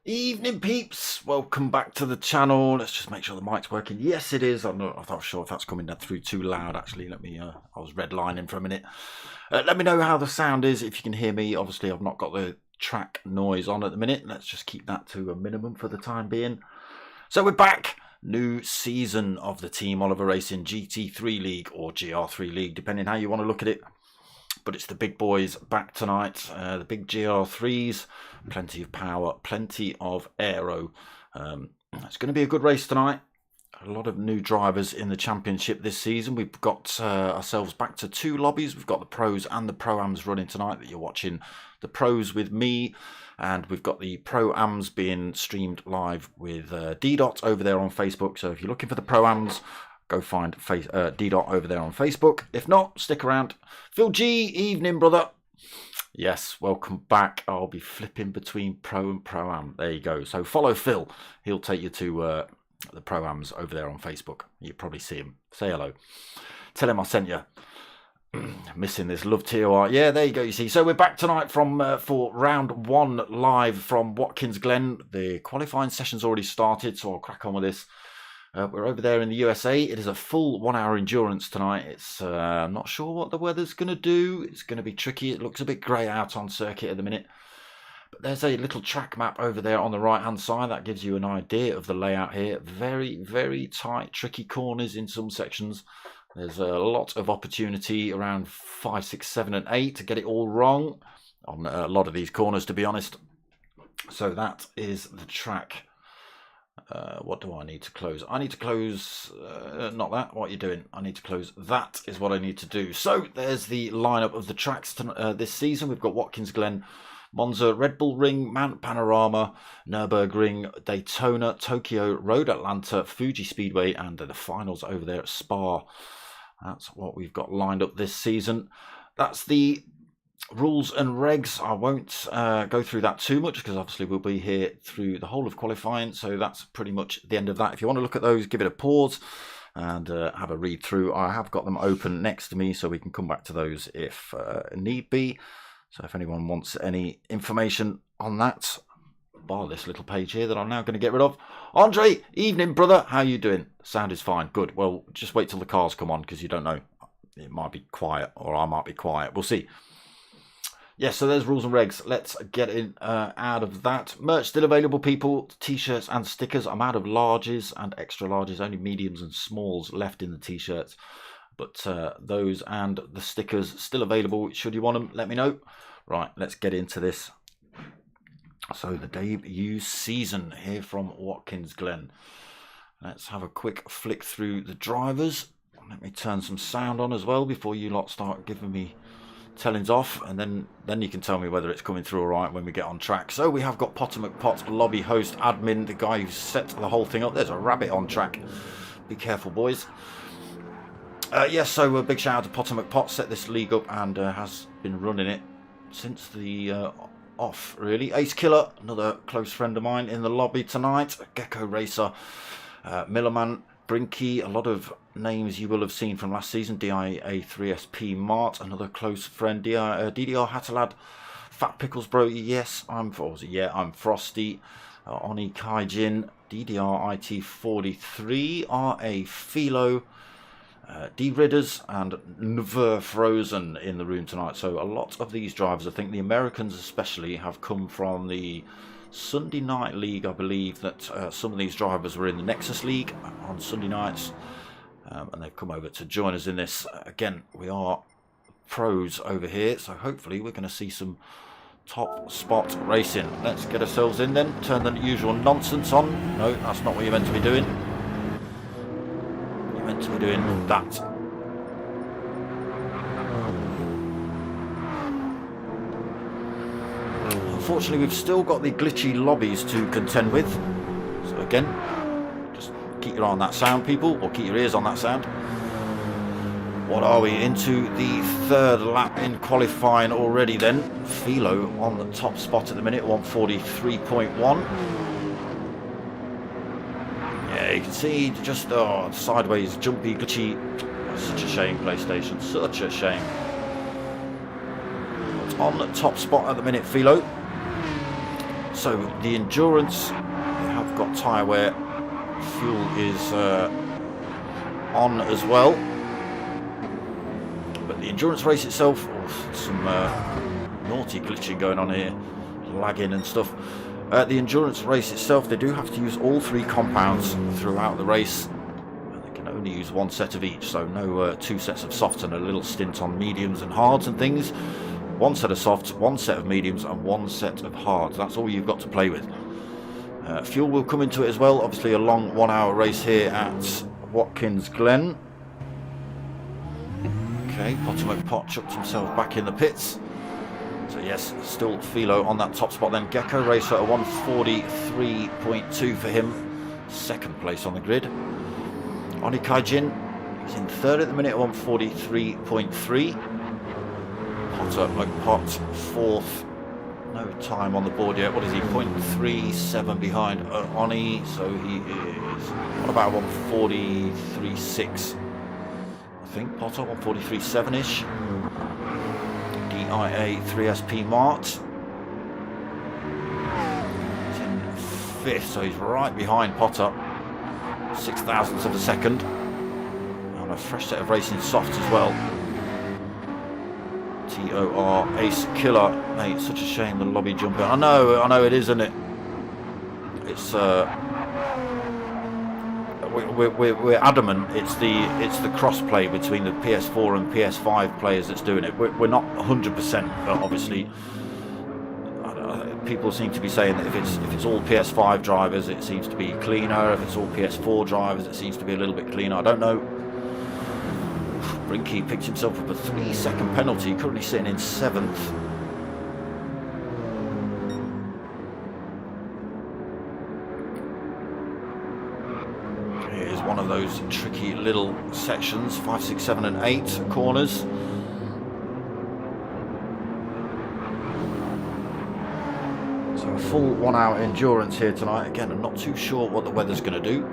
Evening peeps, welcome back to the channel. Let's just make sure the mic's working. Yes it is. I'm not sure if that's coming down through too loud actually. Let me I was redlining for a minute. Let me know how the sound is, if you can hear me. Obviously I've not got the track noise on at the minute. Let's just keep that to a minimum for the time being. So we're back. New season of the Team Oliver Racing GT3 League, or Gr3 League, depending how you want to look at it. But it's the big boys back tonight, the big GR3s, plenty of power, plenty of aero. It's going to be a good race tonight. A lot of new drivers in the championship this season. We've got ourselves back to two lobbies. We've got the pros and the pro-ams running tonight that you're watching. The pros with me, and we've got the pro-ams being streamed live with D-Dot over there on Facebook. So if you're looking for the pro-ams, go find D-Dot over there on Facebook. If not, stick around. Phil G, evening, brother. Yes, welcome back. I'll be flipping between pro and pro-am. There you go. So follow Phil. He'll take you to the pro-ams over there on Facebook. You probably see him. Say hello. Tell him I sent you. Missing this love TOR. Yeah, there you go. You see. So we're back tonight for round one live from Watkins Glen. The qualifying session's already started, so I'll crack on with this. We're over there in the USA. It is a full 1 hour endurance tonight. It's I'm not sure what the weather's going to do. It's going to be tricky. It looks a bit grey out on circuit at the minute. But there's a little track map over there on the right hand side. That gives you an idea of the layout here. Very, very tight, tricky corners in some sections. There's a lot of opportunity around 5, 6, 7 and 8 to get it all wrong on a lot of these corners, to be honest. So that is the track. What do I need to close? I need to close, not that, what are you doing? I need to close, that is what I need to do. So there's the lineup of the tracks this season. We've got Watkins Glen, Monza, Red Bull Ring, Mount Panorama, Nürburgring, Daytona, Tokyo, Road Atlanta, Fuji Speedway, and the finals over there at Spa. That's what we've got lined up this season. That's the rules and regs. I won't go through that too much because obviously we'll be here through the whole of qualifying, so that's pretty much the end of that. If you want to look at those, give it a pause and have a read through. I have got them open next to me so we can come back to those if need be. So if anyone wants any information on that, bar this little page here that I'm now going to get rid of. Andre, evening brother, how you doing? Sound is fine. Good. Well, just wait till the cars come on because you don't know, it might be quiet or I might be quiet. We'll see. Yes, so there's rules and regs. Let's get in out of that. Merch still available, people. T-shirts and stickers. I'm out of larges and extra larges. Only mediums and smalls left in the T-shirts. But those and the stickers still available. Should you want them, let me know. Right, let's get into this. So the debut season here from Watkins Glen. Let's have a quick flick through the drivers. Let me turn some sound on as well before you lot start giving me tellings off, and then you can tell me whether it's coming through all right when we get on track. So we have got Potter McPot, lobby host, admin, the guy who set the whole thing up. There's a rabbit on track. Be careful, boys. Yes, so a big shout out to Potter McPot, set this league up and has been running it since the off, really. Ace Killer, another close friend of mine in the lobby tonight. Gecko Racer, Millerman, Brinky, a lot of names you will have seen from last season. DIA3SP Mart, another close friend. DDR Hattalad, Fat Pickles Bro, yes, I'm Frosty, Oni Kaijin, DDR IT43, RA Philo, D Ridders, and Nver Frozen in the room tonight. So a lot of these drivers, I think the Americans especially, have come from the Sunday night league. I believe that some of these drivers were in the Nexus League on Sunday nights, and they've come over to join us in this. Again, we are pros over here, so hopefully we're going to see some top spot racing. Let's get ourselves in then, turn the usual nonsense on. No, that's not what you're meant to be doing. You're meant to be doing that. Unfortunately, we've still got the glitchy lobbies to contend with. So again, just keep your eye on that sound, people, or keep your ears on that sound. What are we, into the third lap in qualifying already then? Philo on the top spot at the minute, 143.1. Yeah, you can see just sideways, jumpy, glitchy. Such a shame, PlayStation, such a shame. On the top spot at the minute, Philo. So the endurance, we have got tyre wear, fuel is on as well. But the endurance race itself, some naughty glitching going on here, lagging and stuff. The endurance race itself, they do have to use all three compounds throughout the race. And they can only use one set of each, so no two sets of softs and a little stint on mediums and hards and things. One set of softs, one set of mediums and one set of hards. That's all you've got to play with. Fuel will come into it as well. Obviously a long 1 hour race here at Watkins Glen. Okay, Potomac Pot chucked himself back in the pits. So yes, still Philo on that top spot then. Gecko Racer at 143.2 for him. Second place on the grid. Oni Kaijin is in third at the minute at 143.3. Potter McPot fourth. No time on the board yet. What is he? 0.37 behind Oni. So he is on about 143.6. I think Potter 143.7-ish. DIA 3SP Mart. He's in fifth, so he's right behind Potter. 6 thousandths of a second. And a fresh set of racing softs as well. TOR Ace Killer, mate, such a shame the lobby jumping. I know it is, isn't it? It's we're adamant it's the cross-play between the PS4 and PS5 players that's doing it. We're not 100%, but obviously people seem to be saying that if it's all PS5 drivers it seems to be cleaner, if it's all PS4 drivers it seems to be a little bit cleaner. I don't know. Brinky picked himself up a 3-second penalty, currently sitting in 7th. Here's one of those tricky little sections, 5, 6, 7 and 8 corners. So a full 1 hour endurance here tonight. Again, I'm not too sure what the weather's going to do.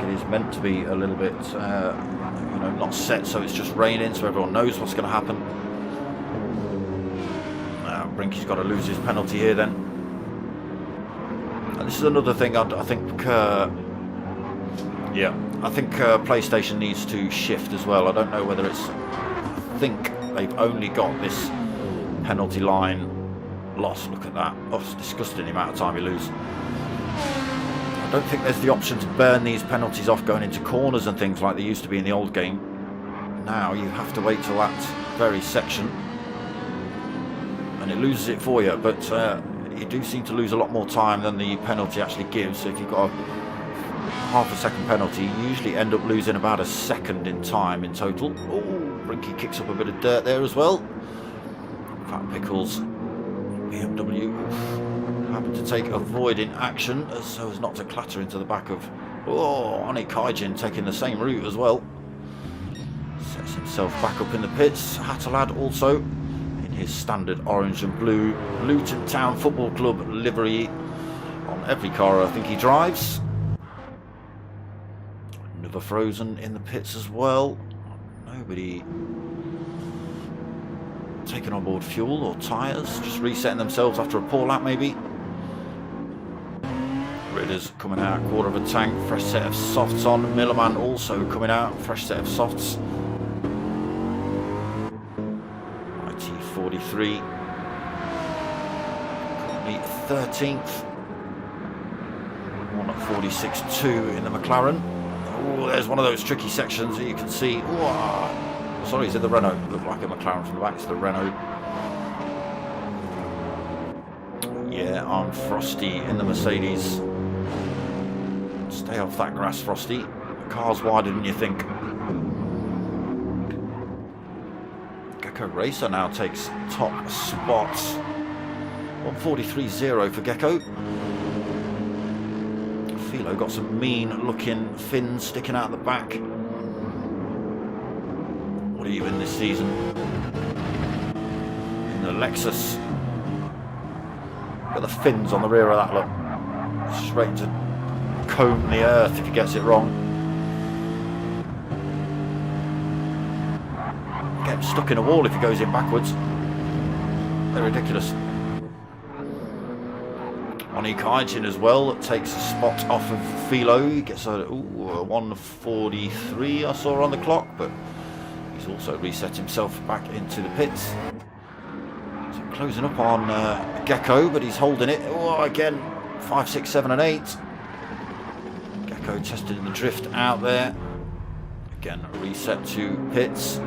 Is meant to be a little bit not set, so it's just raining, so everyone knows what's going to happen. Brinky's got to lose his penalty here then, and this is another thing I think PlayStation needs to shift as well. I don't know whether it's, I think they've only got this penalty line loss. Look at that. Oh, it's disgusting the amount of time you lose. I don't think there's the option to burn these penalties off going into corners and things like they used to be in the old game. Now you have to wait till that very section and it loses it for you, but you do seem to lose a lot more time than the penalty actually gives. So if you've got a half a second penalty, you usually end up losing about a second in time in total. Oh, Brinky kicks up a bit of dirt there as well. Fat Pickles BMW happened to take avoiding action so as not to clatter into the back of Oni Kaijin, taking the same route as well. Sets himself back up in the pits. Hatterlad also in his standard orange and blue Luton Town Football Club livery on every car I think he drives. Another Frozen in the pits as well. Nobody taking on board fuel or tyres, just resetting themselves after a poor lap maybe. Ridders coming out, quarter of a tank, fresh set of softs on. Millerman also coming out, fresh set of softs. IT43 currently 13th. One at 46.2 in the McLaren. Oh, Oh, there's one of those tricky sections that you can see. Oh, sorry, is it the Renault? Looked like a McLaren from the back. It's the Renault. Yeah, I'm Frosty in the Mercedes. Stay off that grass, Frosty. The car's wider than you think. Gecko Racer now takes top spots. 143.0 for Gecko. Philo got some mean looking fins sticking out the back. What even this season? In the Lexus. Got the fins on the rear of that, look. Straight to comb the earth if he gets it wrong. Get stuck in a wall if he goes in backwards. They're ridiculous. Oni Kaijin as well, takes a spot off of Philo. He gets a 143 I saw on the clock, but he's also reset himself back into the pits. So closing up on Gecko, but he's holding it. Oh, again, 5, 6, 7 and 8. Gecko testing the drift out there. Again, reset to pits.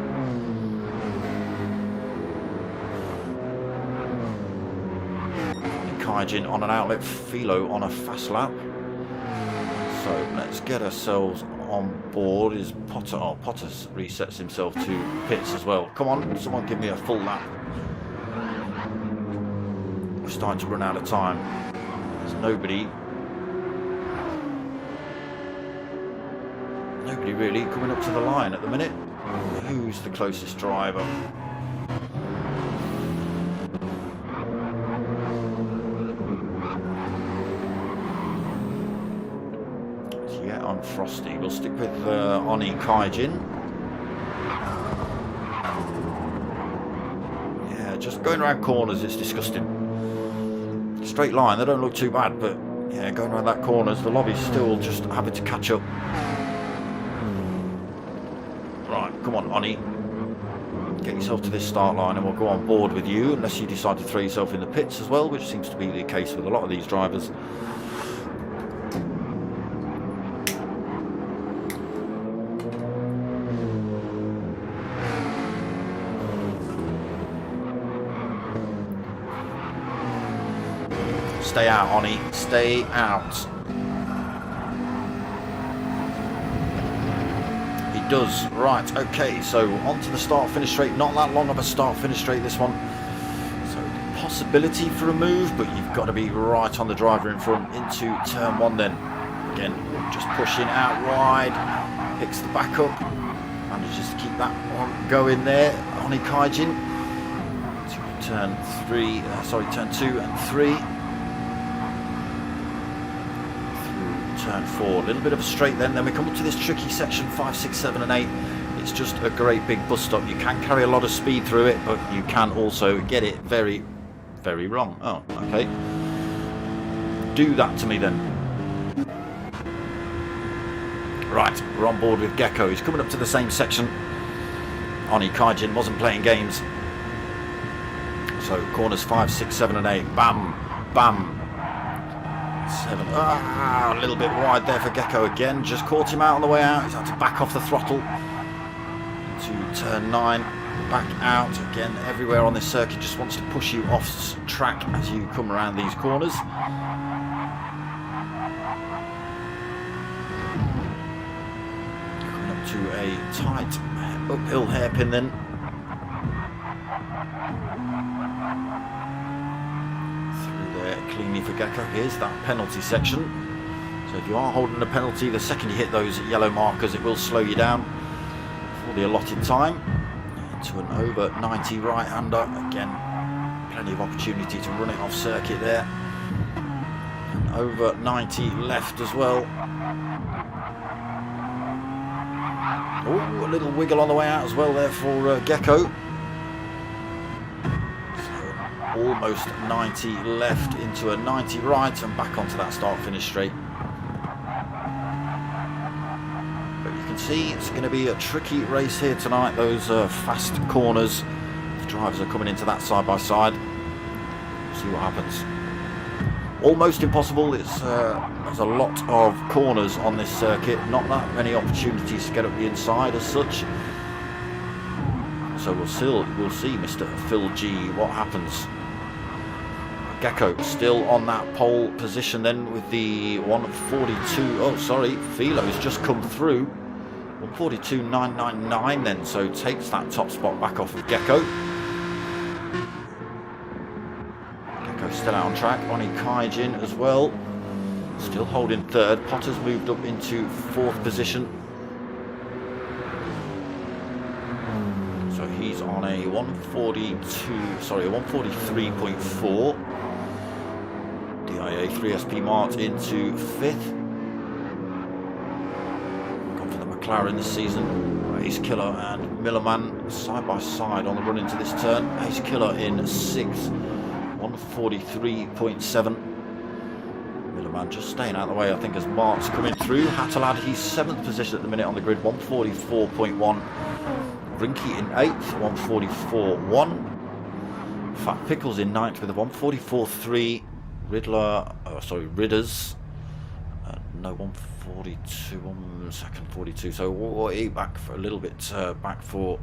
Kaijin on an outlet, Philo on a fast lap. So let's get ourselves on board. Is Potter? Oh, Potter resets himself to pits as well. Come on, someone give me a full lap. We're starting to run out of time. There's nobody really coming up to the line at the minute. Who's the closest driver? On Frosty. We'll stick with Oni Kaijin. Yeah, just going around corners, it's disgusting. Straight line, they don't look too bad, but yeah, going around that corners, the lobby's still just having to catch up. Right, come on, Oni. Get yourself to this start line and we'll go on board with you, unless you decide to throw yourself in the pits as well, which seems to be the case with a lot of these drivers. Stay out, Oni. Stay out. He does. Right, okay, so on to the start-finish straight. Not that long of a start-finish straight, this one. So, possibility for a move, but you've got to be right on the driver in front into turn 1 then. Again, just pushing out wide. Picks the back up. Manages to keep that one going there. Oni Kaijin. To turn 2 and 3. Turn 4, a little bit of a straight then we come up to this tricky section 5, 6, 7 and 8. It's just a great big bus stop. You can carry a lot of speed through it, but you can also get it very, very wrong. Oh, okay. Do that to me then. Right, we're on board with Gecko. He's coming up to the same section. Oni Kaijin wasn't playing games. So corners 5, 6, 7 and 8. Bam, bam. 7. A little bit wide there for Gecko again. Just caught him out on the way out. He's had to back off the throttle to turn 9. Back out again. Everywhere on this circuit just wants to push you off track as you come around these corners. Coming up to a tight uphill hairpin then. Cleanly for Gecko. Here's that penalty section. So if you are holding a penalty, the second you hit those yellow markers, it will slow you down for the allotted time. Into an over 90 right-hander. Again, plenty of opportunity to run it off circuit there. And over 90 left as well. Oh, a little wiggle on the way out as well there for Gecko. Almost 90 left into a 90 right and back onto that start-finish straight. But you can see it's going to be a tricky race here tonight. Those fast corners. The drivers are coming into that side by side. See what happens. Almost impossible. It's a There's a lot of corners on this circuit, not that many opportunities to get up the inside as such. So we'll see Mr. Phil G what happens. Gecko still on that pole position then with the 142. Oh, sorry, Philo's just come through. 142.999 then, so takes that top spot back off of Gecko. Gecko still out on track. Oni Kaijin as well, still holding third. Potter's moved up into fourth position. So he's on a 143.4. DIA 3SP Mart into fifth. Gone for the McLaren this season. Ace Killer and Millerman side by side on the run into this turn. Ace Killer in sixth, 143.7. Millerman just staying out of the way, I think, as Mart's coming through. Hattalad, he's seventh position at the minute on the grid, 144.1. Rinky in 8th, 144.1. Fat Pickles in 9th with a 144.3. Ridders. No, 142, 1 second 42. So we're back for a little bit back for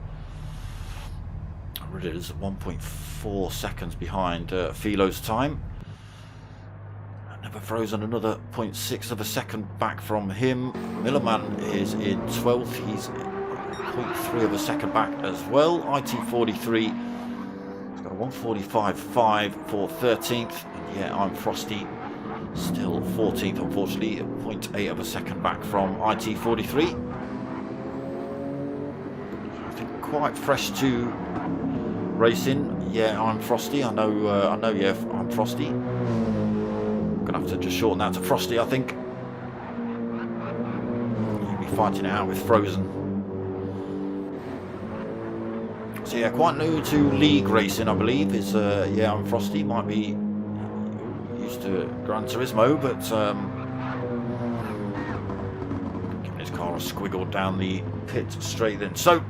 Ridders, 1.4 seconds behind Philo's time. Never Frozen, another 0.6 of a second back from him. Millerman is in 12th. He's 0.3 of a second back as well. IT43 has got a 145.5 for 13th. And yeah, I'm Frosty, still 14th, unfortunately, 0.8 of a second back from IT43. I think quite fresh to racing. Yeah, I'm Frosty. I know. Yeah, I'm Frosty. I'm gonna have to just shorten that to Frosty, I think. You'll be fighting it out with Frozen. So yeah, quite new to league racing, I believe. Is yeah, I'm Frosty. Might be used to Gran Turismo, but giving his car a squiggle down the pit straight then. So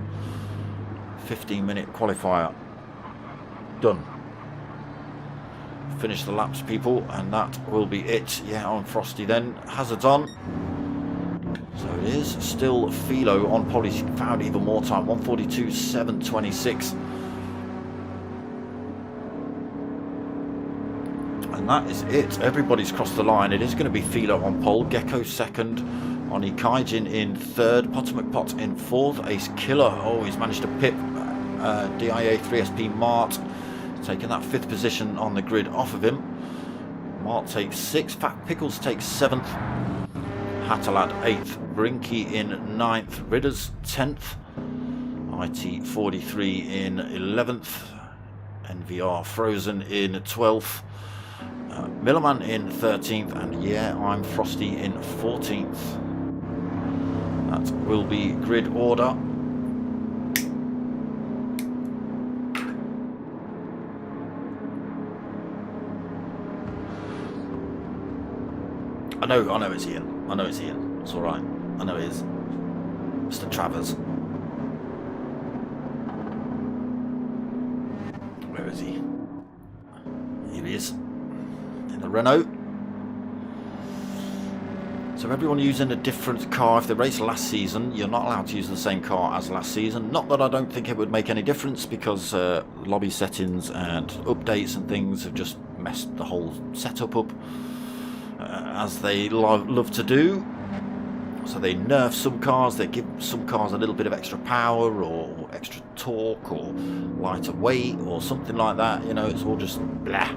15-minute qualifier done. Finish the laps, people, and that will be it. Yeah, I'm Frosty then. Hazards on. So it is still Philo on pole. He's found even more time, 142.726. And that is it. Everybody's crossed the line. It is going to be Philo on pole, Gecko second, Oni Kaijin in third, Potter McPot in fourth, Ace Killer. Oh, he's managed to pip DIA 3SP Mart, taking that fifth position on the grid off of him. Mart takes sixth, Fat Pickles takes seventh, Hattalad 8th, Brinky in 9th, Ridders 10th, IT43 in 11th, NVR Frozen in 12th, Millerman in 13th, and yeah, I'm Frosty in 14th. That will be grid order. I know it's Ian. I know it's Ian. It's alright. I know it is. Mr. Travers. Where is he? Here he is. In the Renault. So everyone using a different car. If they raced last season, you're not allowed to use the same car as last season. Not that I don't think it would make any difference, because lobby settings and updates and things have just messed the whole setup up. As they love to do. So they nerf some cars, they give some cars a little bit of extra power or extra torque or lighter weight or something like that. You know, it's all just blah.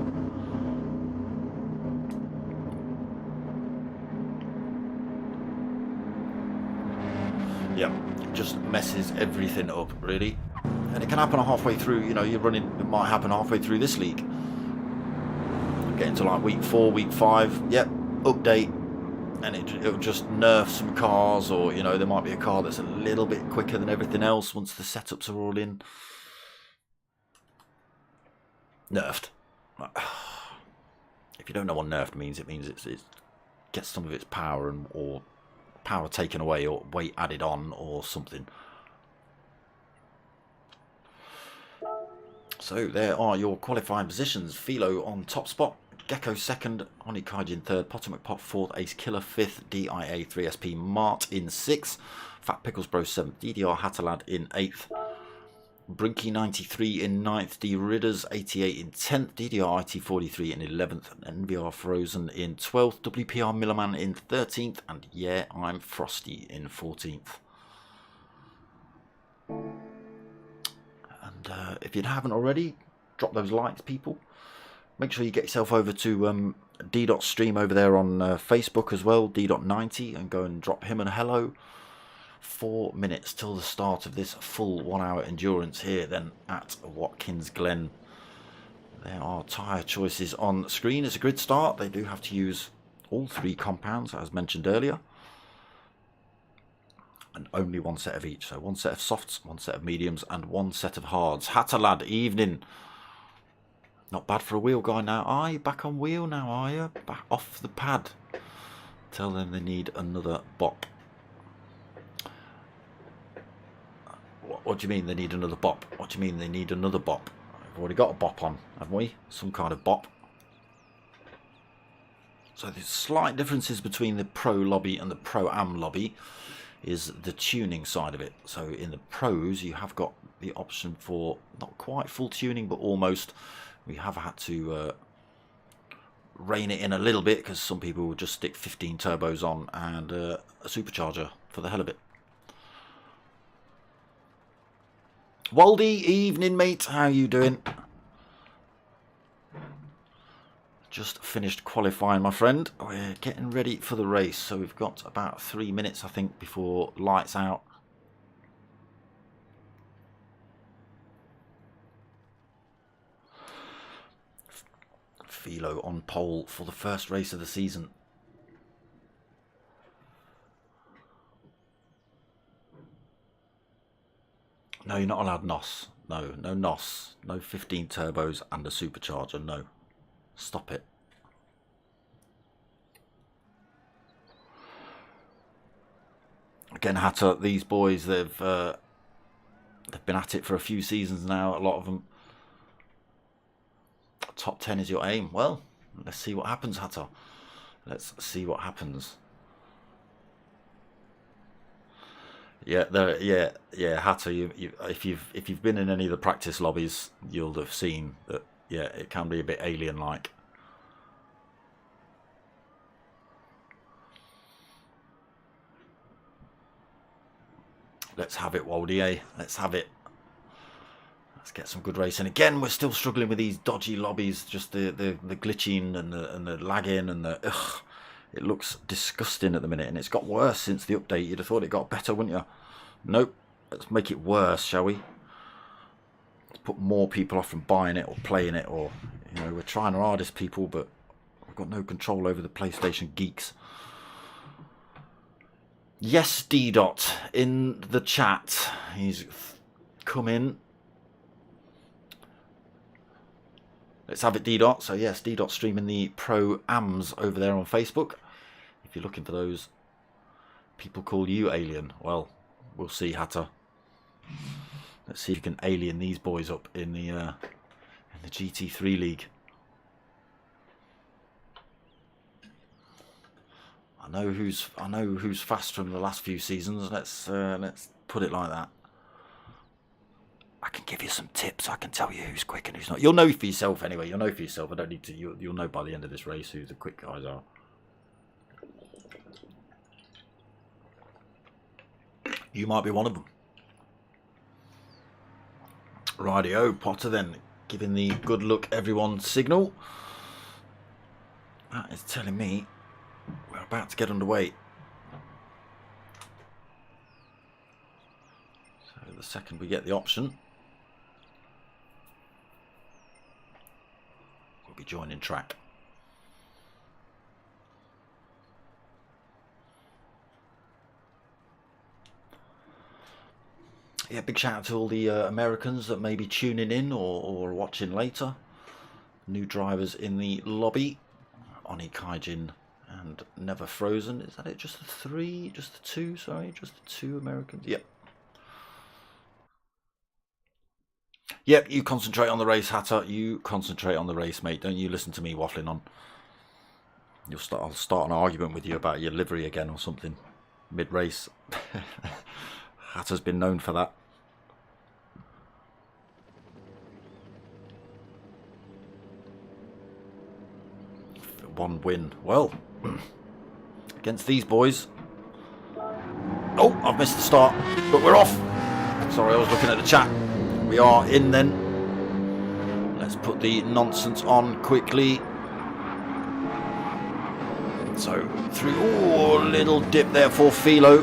Yeah, it just messes everything up, really. And it can happen halfway through. You know, you're running, it might happen halfway through this league. Getting to like week 4, week 5, yep, update, and it'll just nerf some cars, or you know, there might be a car that's a little bit quicker than everything else once the setups are all in. Nerfed. If you don't know what nerfed means, it means it gets some of its power or power taken away or weight added on or something. So there are your qualifying positions. Philo on top spot, Gecko second, Oni Kaijin third, Potomac Pop fourth, Ace Killer fifth, DIA 3SP Mart in sixth, Fat Pickles Bro seventh, DDR Hatterlad in eighth, Brinky 93 in 9th, D Ridders 88 in 10th, DDR IT 43 in 11th, and NVR Frozen in 12th, WPR Millerman in 13th, and Yeah, I'm Frosty in 14th. And if you haven't already, drop those likes, people. Make sure you get yourself over to D.stream over there on Facebook as well, D.90, and go and drop him a hello. 4 minutes till the start of this full 1 hour endurance here then at Watkins Glen. There are tyre choices on screen. It's a grid start. They do have to use all 3 compounds as mentioned earlier, and only 1 set of each. So 1 set of softs, 1 set of mediums, and 1 set of hards. Hatterlad, evening. Not bad for a wheel guy now. Are you back on wheel now, are you? Back off the pad. Tell them they need another bop. What do you mean they need another bop? What do you mean they need another bop? We've already got a bop on, haven't we? Some kind of bop. So the slight differences between the Pro lobby and the Pro-Am lobby is the tuning side of it. So in the Pros you have got the option for not quite full tuning but almost. We have had to rein it in a little bit because some people will just stick 15 turbos on and a supercharger for the hell of it. Waldy, evening mate, how you doing? Just finished qualifying, my friend. We're getting ready for the race, so we've got about 3 minutes, I think, before lights out. Philo on pole for the first race of the season. No, you're not allowed NOS. No, no NOS. No 15 turbos and a supercharger. No. Stop it. Again, Hatter, these boys, they've been at it for a few seasons now, a lot of them. Top 10 is your aim. Well, let's see what happens, Hatter. Let's see what happens. Yeah, Hatter. If you've been in any of the practice lobbies, you'll have seen that. Yeah, it can be a bit alien-like. Let's have it, Waldy, eh? Let's have it. Let's get some good racing. Again, we're still struggling with these dodgy lobbies, just the glitching and the lagging and the ugh. It looks disgusting at the minute, and it's got worse since the update. You'd have thought it got better, wouldn't you? Nope. Let's make it worse, shall we? Let's put more people off from buying it or playing it, or you know, we're trying our hardest, people, but we've got no control over the PlayStation geeks. Yes, D Dot in the chat. He's come in. Let's have it, D Dot. So yes, D Dot streaming the Pro-Ams over there on Facebook. If you're looking for those, people call you alien. Well, we'll see, Hatter. Let's see if you can alien these boys up in the GT3 league. I know who's fast from the last few seasons. Let's put it like that. I can give you some tips. I can tell you who's quick and who's not. You'll know for yourself anyway. You'll know for yourself. I don't need to. You'll know by the end of this race who the quick guys are. You might be one of them. Rightio, Potter then giving the good luck everyone signal. That is telling me we're about to get underway. So the second we get the option, we'll be joining track. Yeah, big shout out to all the Americans that may be tuning in or watching later. New drivers in the lobby. Oni Kaijin and Never Frozen. Is that it? Just the 3? Just the 2? Sorry, just the 2 Americans. Yep. Yep, you concentrate on the race, Hatter. You concentrate on the race, mate. Don't you listen to me waffling on. I'll start an argument with you about your livery again or something mid-race. Hatter's been known for that. One win. Well, against these boys. Oh, I've missed the start, but we're off. Sorry, I was looking at the chat. We are in then. Let's put the nonsense on quickly. So, through, oh, little dip there for Philo.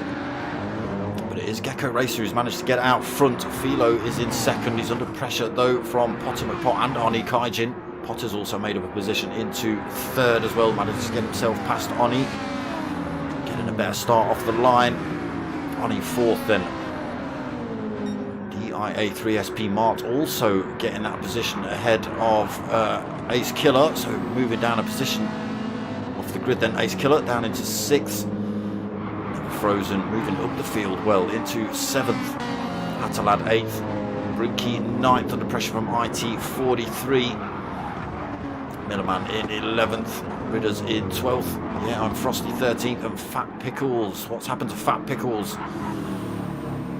But it is Gr3 who's managed to get out front. Philo is in second. He's under pressure, though, from Potter McPot and Oni Kaijin. Potter's also made up a position into third as well. Managed to get himself past Oni. Getting a better start off the line. Oni fourth then. DIA3SP Mart also getting that position ahead of Ace Killer. So moving down a position off the grid then. Ace Killer down into sixth. Never Frozen moving up the field well into seventh. Atalad eighth. Brinky ninth under pressure from IT 43. Millerman in 11th, Ridders in 12th. Yeah, I'm Frosty 13th, and Fat Pickles. What's happened to Fat Pickles?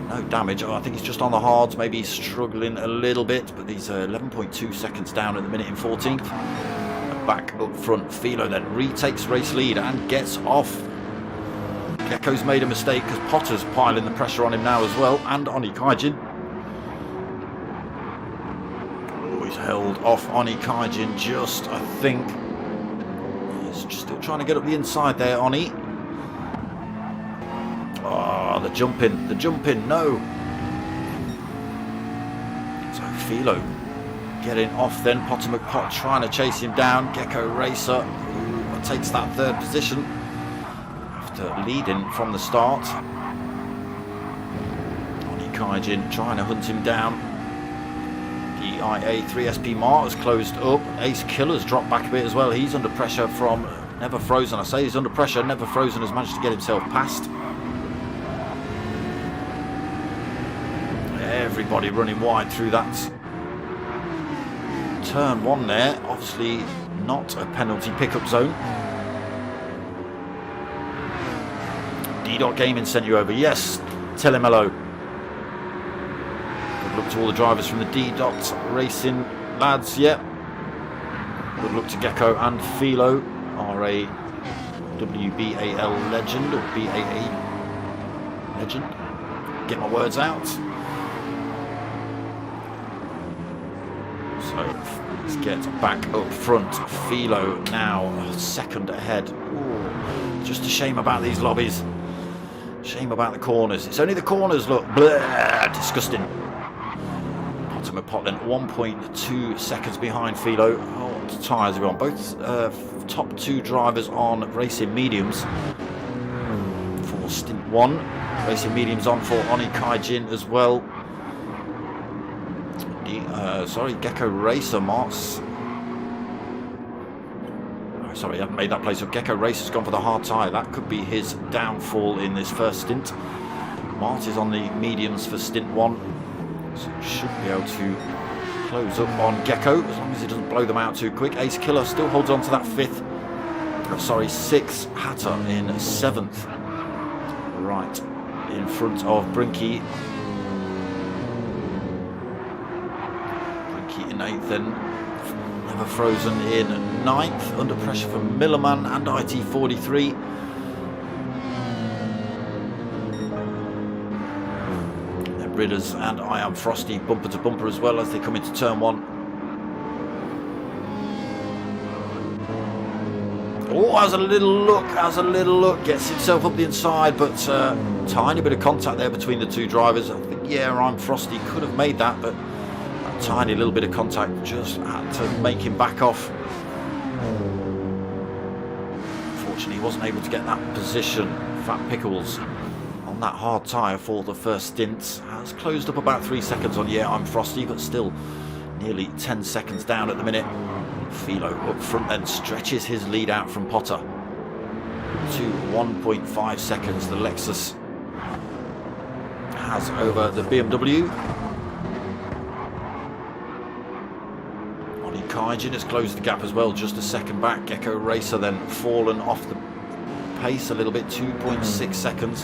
No damage. Oh, I think he's just on the hards, maybe struggling a little bit, but he's 11.2 seconds down at the minute in 14th. And back up front, Philo then retakes race lead and gets off. Gecko's made a mistake because Potter's piling the pressure on him now as well, and Oni Kaijin. Held off Oni Kaijin just, I think. He's just still trying to get up the inside there, Oni. Oh, the jump in, no. So Philo getting off then. Potter McPot trying to chase him down. Gr3 who takes that third position after leading from the start. Oni Kaijin trying to hunt him down. DIA3SP Mart has closed up. Ace Killer's dropped back a bit as well. He's under pressure from Never Frozen. I say he's under pressure. Never Frozen has managed to get himself past. Everybody running wide through that turn one there. Obviously not a penalty pickup zone. D-Dot Gaming sent you over. Yes, tell him hello. Look to all the drivers from the D-Dot Racing lads, yep. Good luck to Gecko and Philo, RAWBAL legend, or BAA legend. Get my words out. So let's get back up front. Philo now second ahead. Ooh, just a shame about these lobbies. Shame about the corners. It's only the corners, look. Blah, disgusting. Pot then 1.2 seconds behind Philo. What tyres are we on? Both top two drivers on racing mediums for stint one. Racing mediums on for Oni Kaijin as well. Sorry, Gr3 Marts. Oh, sorry, I haven't made that play. So Gr3 has gone for the hard tyre. That could be his downfall in this first stint. Mart is on the mediums for stint one. So should be able to close up on Gecko as long as he doesn't blow them out too quick. Ace Killer still holds on to that fifth. Oh, sorry, sixth. Hatter in seventh. Right in front of Brinky. Brinky in eighth then. Never Frozen in ninth. Under pressure from Millerman and IT43. Ridders and I Am Frosty bumper to bumper as well as they come into turn one. Oh, has a little look, gets himself up the inside, but tiny bit of contact there between the two drivers. I think, yeah, I'm Frosty could have made that, but that tiny little bit of contact just had to make him back off. Unfortunately, he wasn't able to get that position. Fat Pickles on that hard tyre for the first stint has closed up about 3 seconds on Yeah, I'm Frosty, but still nearly 10 seconds down at the minute. Philo up front then stretches his lead out from Potter to 1.5 seconds. The Lexus has over the BMW. Kaijin has closed the gap as well, just a second back. Gecko Racer then fallen off the pace a little bit, 2.6 seconds.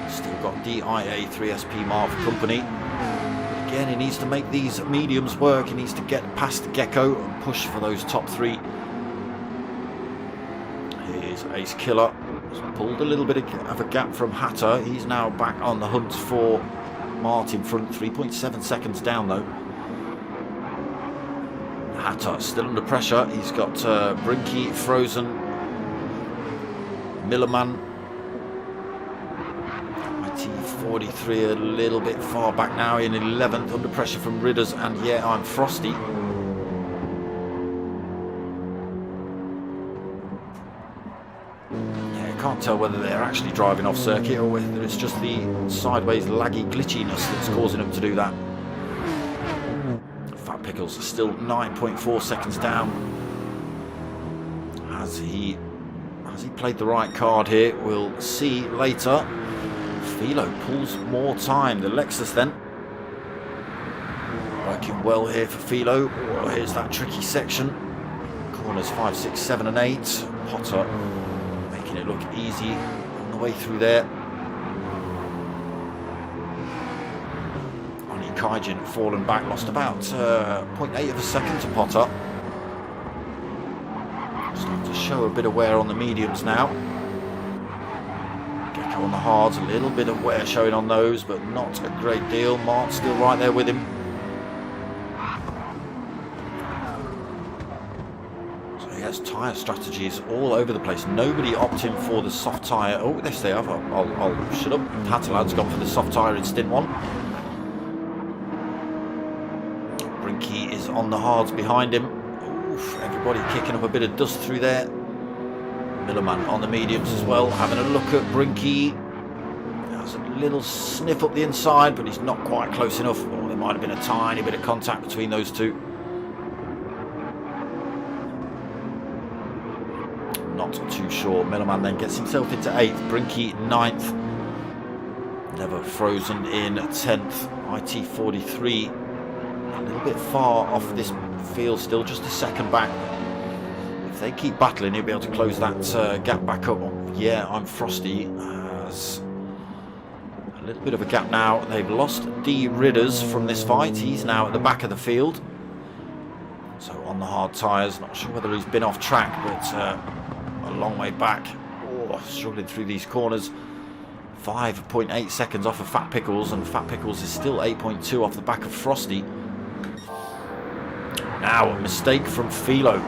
Still got DIA 3SP Marv company. But again, he needs to make these mediums work. He needs to get past Gecko and push for those top three. Here's Ace Killer. He's pulled a little bit of a gap from Hatter. He's now back on the hunt for Martin front, 3.7 seconds down though. Hatter still under pressure. He's got Brinky, Frozen, Millerman, IT43 a little bit far back now in 11th, under pressure from Ridders, and yeah, I'm Frosty. Yeah, I can't tell whether they're actually driving off circuit or whether it's just the sideways laggy glitchiness that's causing them to do that. Fat Pickles is still 9.4 seconds down. Has he played the right card here? We'll see later. Philo pulls more time. The Lexus then working well here for Philo. Oh, here's that tricky section. Corners 5, 6, 7 and 8. Potter making it look easy on the way through there. Only Kaijin fallen back, lost about 0.8 of a second to Potter. Starting to show a bit of wear on the mediums now. Gecko on the hards, a little bit of wear showing on those, but not a great deal. Mark's still right there with him. So he has tyre strategies all over the place. Nobody opting for the soft tyre. Oh, yes they have. I'll shut up. Hatalad's gone for the soft tyre in stint 1. Brinky is on the hards behind him. Everybody kicking up a bit of dust through there. Millerman on the mediums as well, having a look at Brinky. There's a little sniff up the inside, but he's not quite close enough. Oh, there might have been a tiny bit of contact between those two. Not too sure. Millerman then gets himself into 8th, Brinky 9th. Never Frozen in 10th. IT43 a little bit far off this field still, just a second back. If they keep battling, he'll be able to close that gap back up. Yeah, I'm Frosty has a little bit of a gap now. They've lost D Ridders from this fight. He's now at the back of the field, so on the hard tyres. Not sure whether he's been off track, but a long way back. Oh, struggling through these corners. 5.8 seconds off of Fat Pickles, and Fat Pickles is still 8.2 off the back of Frosty. Now a mistake from Philo.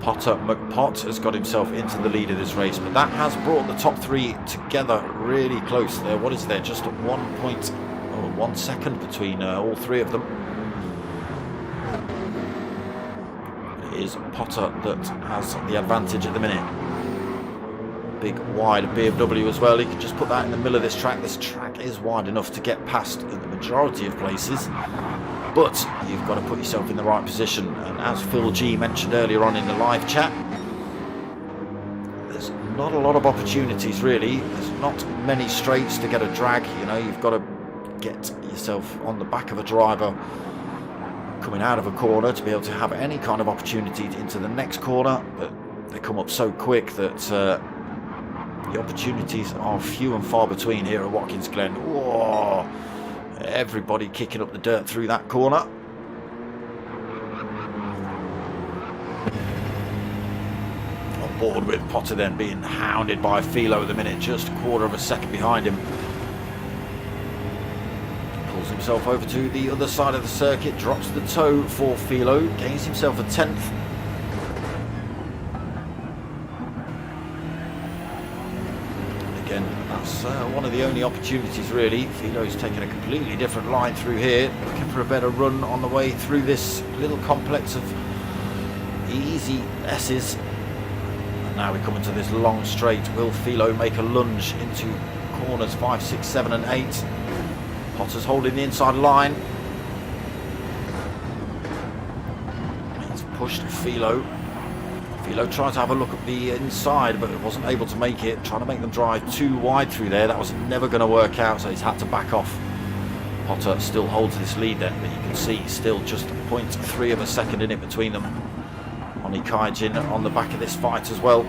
Potter McPot has got himself into the lead of this race, but that has brought the top three together really close there. What is there? Just 1 second between all three of them. It is Potter that has the advantage at the minute. Big wide BMW as well. He can just put that in the middle of this track. This track is wide enough to get past in the majority of places, but you've got to put yourself in the right position. And as Phil G mentioned earlier on in the live chat, there's not a lot of opportunities really. There's not many straights to get a drag. You know, you've got to get yourself on the back of a driver coming out of a corner to be able to have any kind of opportunity into the next corner, but they come up so quick that the opportunities are few and far between here at Watkins Glen. Whoa! Everybody kicking up the dirt through that corner. On board with Potter then being hounded by Philo at the minute, just a quarter of a second behind him. Pulls himself over to the other side of the circuit, drops the toe for Philo, gains himself a 10th. Again, that's one of the only opportunities really. Philo's taking a completely different line through here, looking for a better run on the way through this little complex of easy S's. And now we come into this long straight. Will Philo make a lunge into corners 5, 6, 7 and 8? Potter's holding the inside line. He's pushed Philo. Philo tried to have a look at the inside, but wasn't able to make it. Trying to make them drive too wide through there. That was never going to work out, so he's had to back off. Potter still holds this lead then, but you can see still just 0.3 of a second in it between them. Oni Kaijin on the back of this fight as well.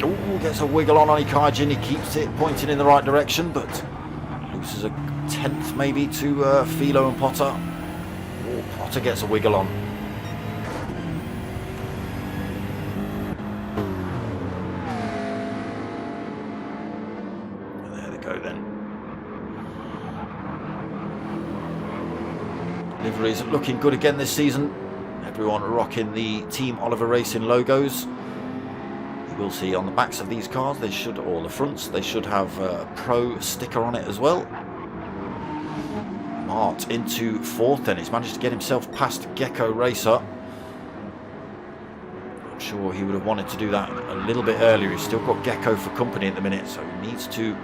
Ooh, gets a wiggle on Oni Kaijin. He keeps it pointing in the right direction, but loses a tenth maybe to Philo and Potter. Ooh, Potter gets a wiggle on. There they go then. Liveries are looking good again this season. Everyone rocking the Team Oliver Racing logos. You will see on the backs of these cars, they should, or the fronts, they should have a Pro sticker on it as well. Mart into fourth then. He's managed to get himself past Gecko Racer. I'm sure he would have wanted to do that a little bit earlier. He's still got Gecko for company at the minute, so he needs to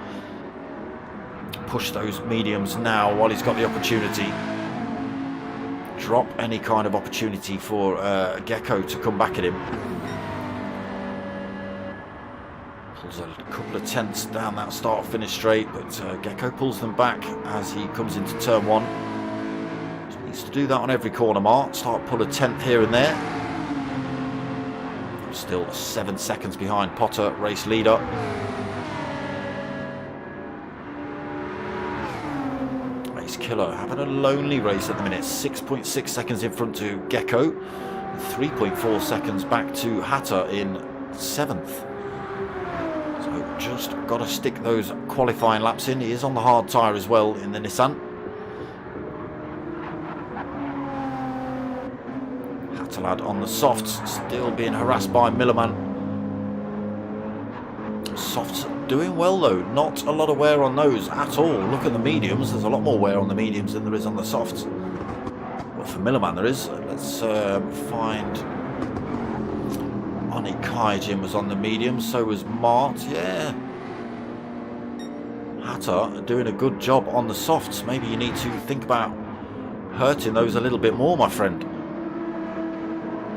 push those mediums now while he's got the opportunity. Drop any kind of opportunity for Gecko to come back at him. Pulls a couple of tenths down that start-finish straight, but Gecko pulls them back as he comes into turn one. Just needs to do that on every corner, Mark. Start pull a tenth here and there. Still 7 seconds behind Potter, race leader. Race killer having a lonely race at the minute. 6.6 seconds in front to Gecko. 3.4 seconds back to Hatter in 7th. So just got to stick those qualifying laps in. He is on the hard tyre as well in the Nissan. Hatterlad on the softs, still being harassed by Millerman. Softs doing well though, not a lot of wear on those at all. Look at the mediums, there's a lot more wear on the mediums than there is on the softs. Well, for Millerman there is. Let's find... Oni Kaijin was on the mediums, so was Mart, yeah. Hatter doing a good job on the softs. Maybe you need to think about hurting those a little bit more, my friend.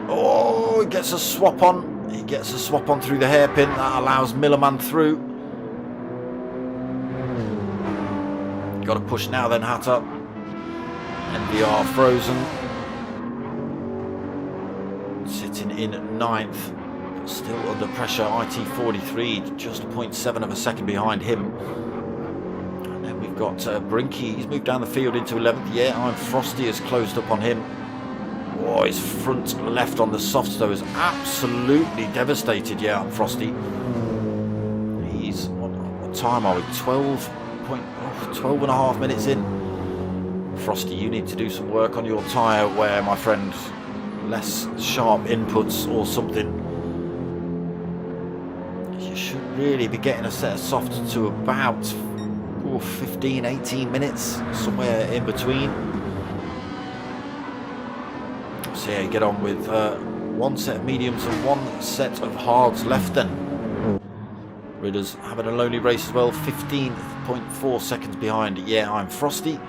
Oh, he gets a swap on. He gets a swap on through the hairpin. That allows Millerman through. Got to push now then, Hatter. NVR frozen. Sitting in 9th. But still under pressure. IT43 just 0.7 of a second behind him. And then we've got Brinky. He's moved down the field into 11th. Yeah, I'm Frosty has closed up on him. Oh, his front left on the softs though is absolutely devastated. Yeah, I'm Frosty. He's, what time are we? 12 and a half minutes in. Frosty, you need to do some work on your tyre wear, my friend. Less sharp inputs or something. You should really be getting a set of softs to about 15, 18 minutes, somewhere in between. So yeah, you get on with one set of mediums and one set of hards left then. Ridder's having a lonely race as well, 15.4 seconds behind. Yeah, I'm Frosty,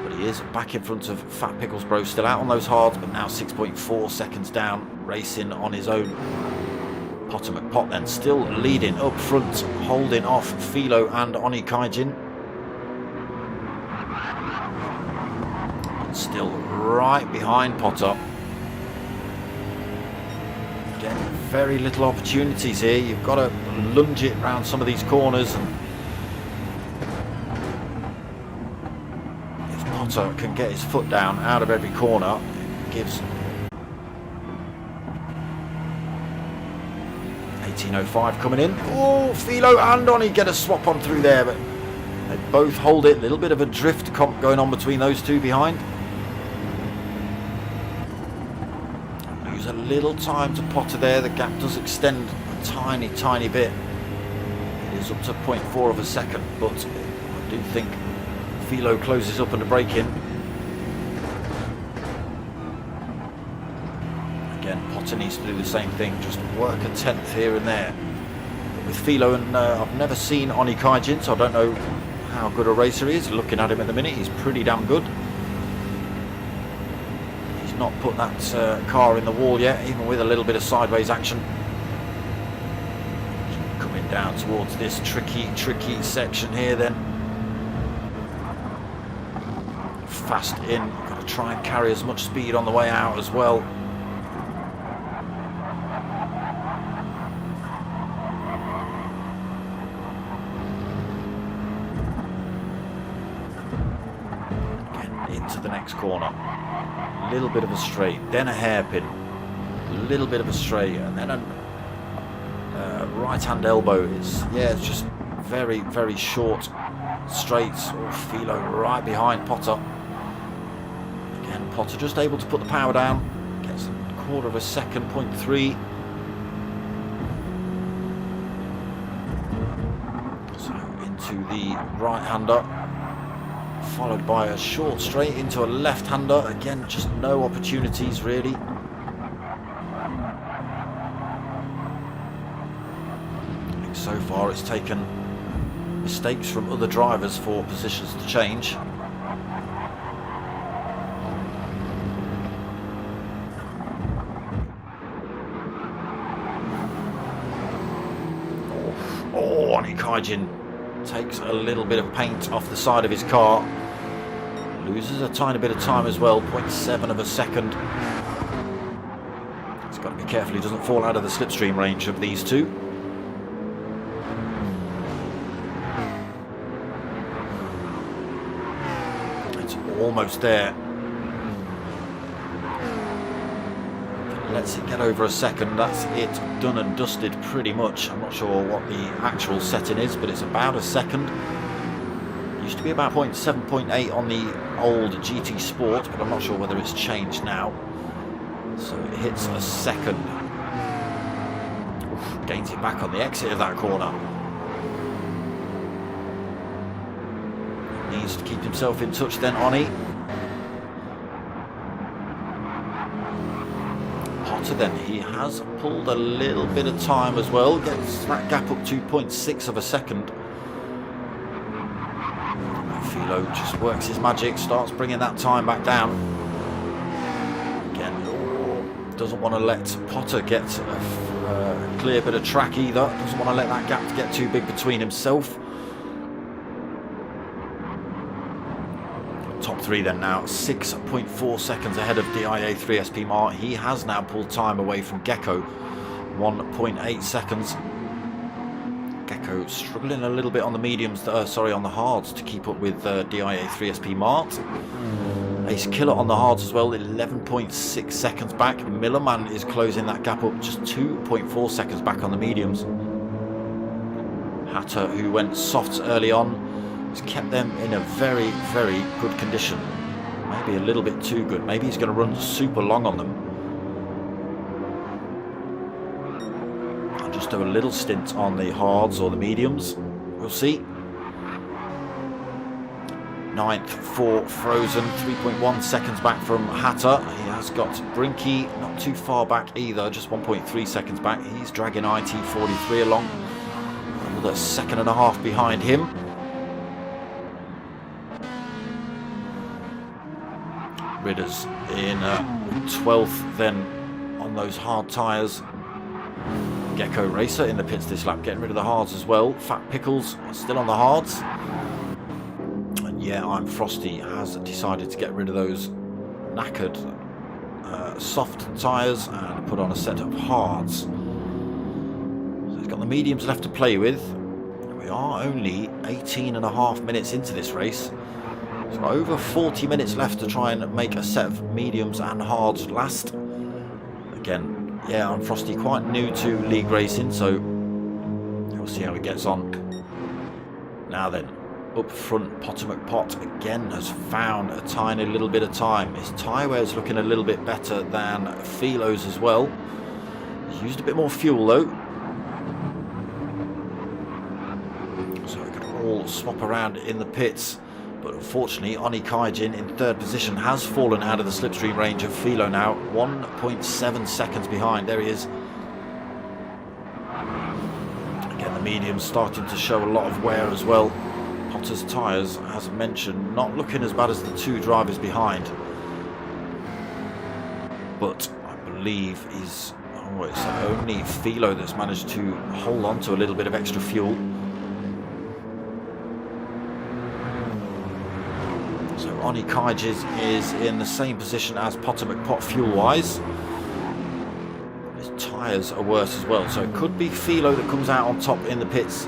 but he is back in front of Fat Pickles Bro, still out on those hards, but now 6.4 seconds down, racing on his own. Potter McPot then still leading up front, holding off Philo and Oni Kaijin. Still right behind Potter. Again, very little opportunities here. You've got to lunge it around some of these corners. And if Potter can get his foot down out of every corner, it gives 18.05 coming in. Oh, Philo and Oni get a swap on through there, but they both hold it. A little bit of a drift comp going on between those two behind. A little time to Potter there. The gap does extend a tiny bit. It is up to 0.4 of a second, but I do think Philo closes up and a break in. Again, Potter needs to do the same thing, just work a tenth here and there. But with Philo, and I've never seen Oni Kaijin, so I don't know how good a racer he is. Looking at him at the minute, he's pretty damn good. Not put that car in the wall yet, even with a little bit of sideways action. Coming down towards this tricky section here then. Fast in, got to try and carry as much speed on the way out as well. Again, into the next corner. A little bit of a straight, then a hairpin. A little bit of a straight, and then a right-hand elbow. It's just very short straights. Oh, Philo right behind Potter. Again, Potter just able to put the power down. Gets a quarter of a second, 0.3. So into the right-hander, followed by a short straight into a left-hander. Again, just no opportunities really. So far it's taken mistakes from other drivers for positions to change. Oh, Kaijin takes a little bit of paint off the side of his car. Loses a tiny bit of time as well, 0.7 of a second. He's got to be careful he doesn't fall out of the slipstream range of these two. Almost there. Lets it get over a second. That's it, done and dusted pretty much. I'm not sure what the actual setting is, but it's about a second. Used to be about 0.7, 0.8 on the old GT Sport, but I'm not sure whether it's changed now. So it hits a second. Oof, gains it back on the exit of that corner. Needs to keep himself in touch then, Oni. Potter then, he has pulled a little bit of time as well, gets that gap up to 0.6 of a second. Philo just works his magic, starts bringing that time back down. Again, doesn't want to let Potter get a clear bit of track either, doesn't want to let that gap get too big between himself. Top three then now, 6.4 seconds ahead of DIA 3SP Mart. He has now pulled time away from Gecko, 1.8 seconds. Gecko struggling a little bit on the mediums, on the hards to keep up with DIA 3SP Mart. Ace Killer on the hards as well, 11.6 seconds back. Millerman is closing that gap up, just 2.4 seconds back on the mediums. Hatter, who went softs early on, has kept them in a very good condition. Maybe a little bit too good. Maybe he's going to run super long on them. I'll just do a little stint on the hards or the mediums. We'll see. 9th for Frozen, 3.1 seconds back from Hatter. He has got Brinky not too far back either, just 1.3 seconds back. He's dragging IT43 along. Another second and a half behind him. Ridders in 12th then on those hard tyres. Gecko Racer in the pits this lap, getting rid of the hards as well. Fat Pickles still on the hards. And yeah, I'm Frosty has decided to get rid of those knackered soft tyres and put on a set of hards. So he's got the mediums left to play with. We are only 18.5 minutes into this race. So over 40 minutes left to try and make a set of mediums and hards last. Again, yeah, I'm Frosty, quite new to league racing, so we'll see how he gets on. Now then, up front, Potter McPot again has found a tiny little bit of time. His tyre wear is looking a little bit better than Philo's as well. He's used a bit more fuel though. So we can all swap around in the pits. But unfortunately, Oni Kaijin in 3rd position has fallen out of the slipstream range of Philo now. 1.7 seconds behind. There he is. Again, the medium's starting to show a lot of wear as well. Potter's tyres, as mentioned, not looking as bad as the two drivers behind. But I believe he's... Oh Oh, it's only Philo that's managed to hold on to a little bit of extra fuel. So Oni Kaiges is in the same position as Potter McPot fuel-wise. His tyres are worse as well, so it could be Philo that comes out on top in the pits.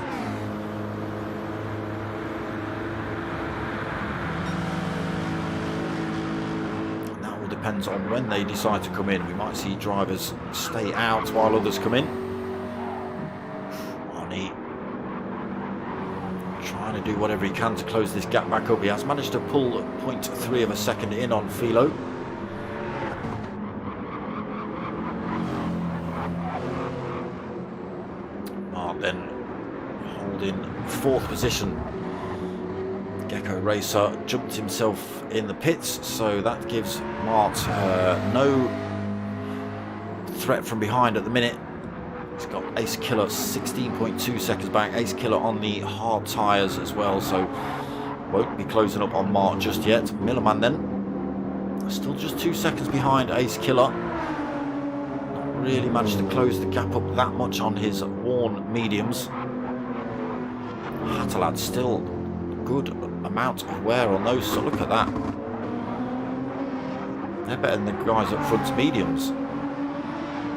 And that all depends on when they decide to come in. We might see drivers stay out while others come in. Oni trying to do whatever he can to close this gap back up. He has managed to pull 0.3 of a second in on Philo. Mark then holding 4th position. Gr3 jumped himself in the pits, so that gives Mart no threat from behind at the minute. He's got Ace Killer 16.2 seconds back. Ace Killer on the hard tyres as well, so won't be closing up on Mart just yet. Millerman then, still just 2 seconds behind Ace Killer. Not really managed to close the gap up that much on his worn mediums. Hatterlad still good amount of wear on those, so look at that. They're better than the guys up front's mediums.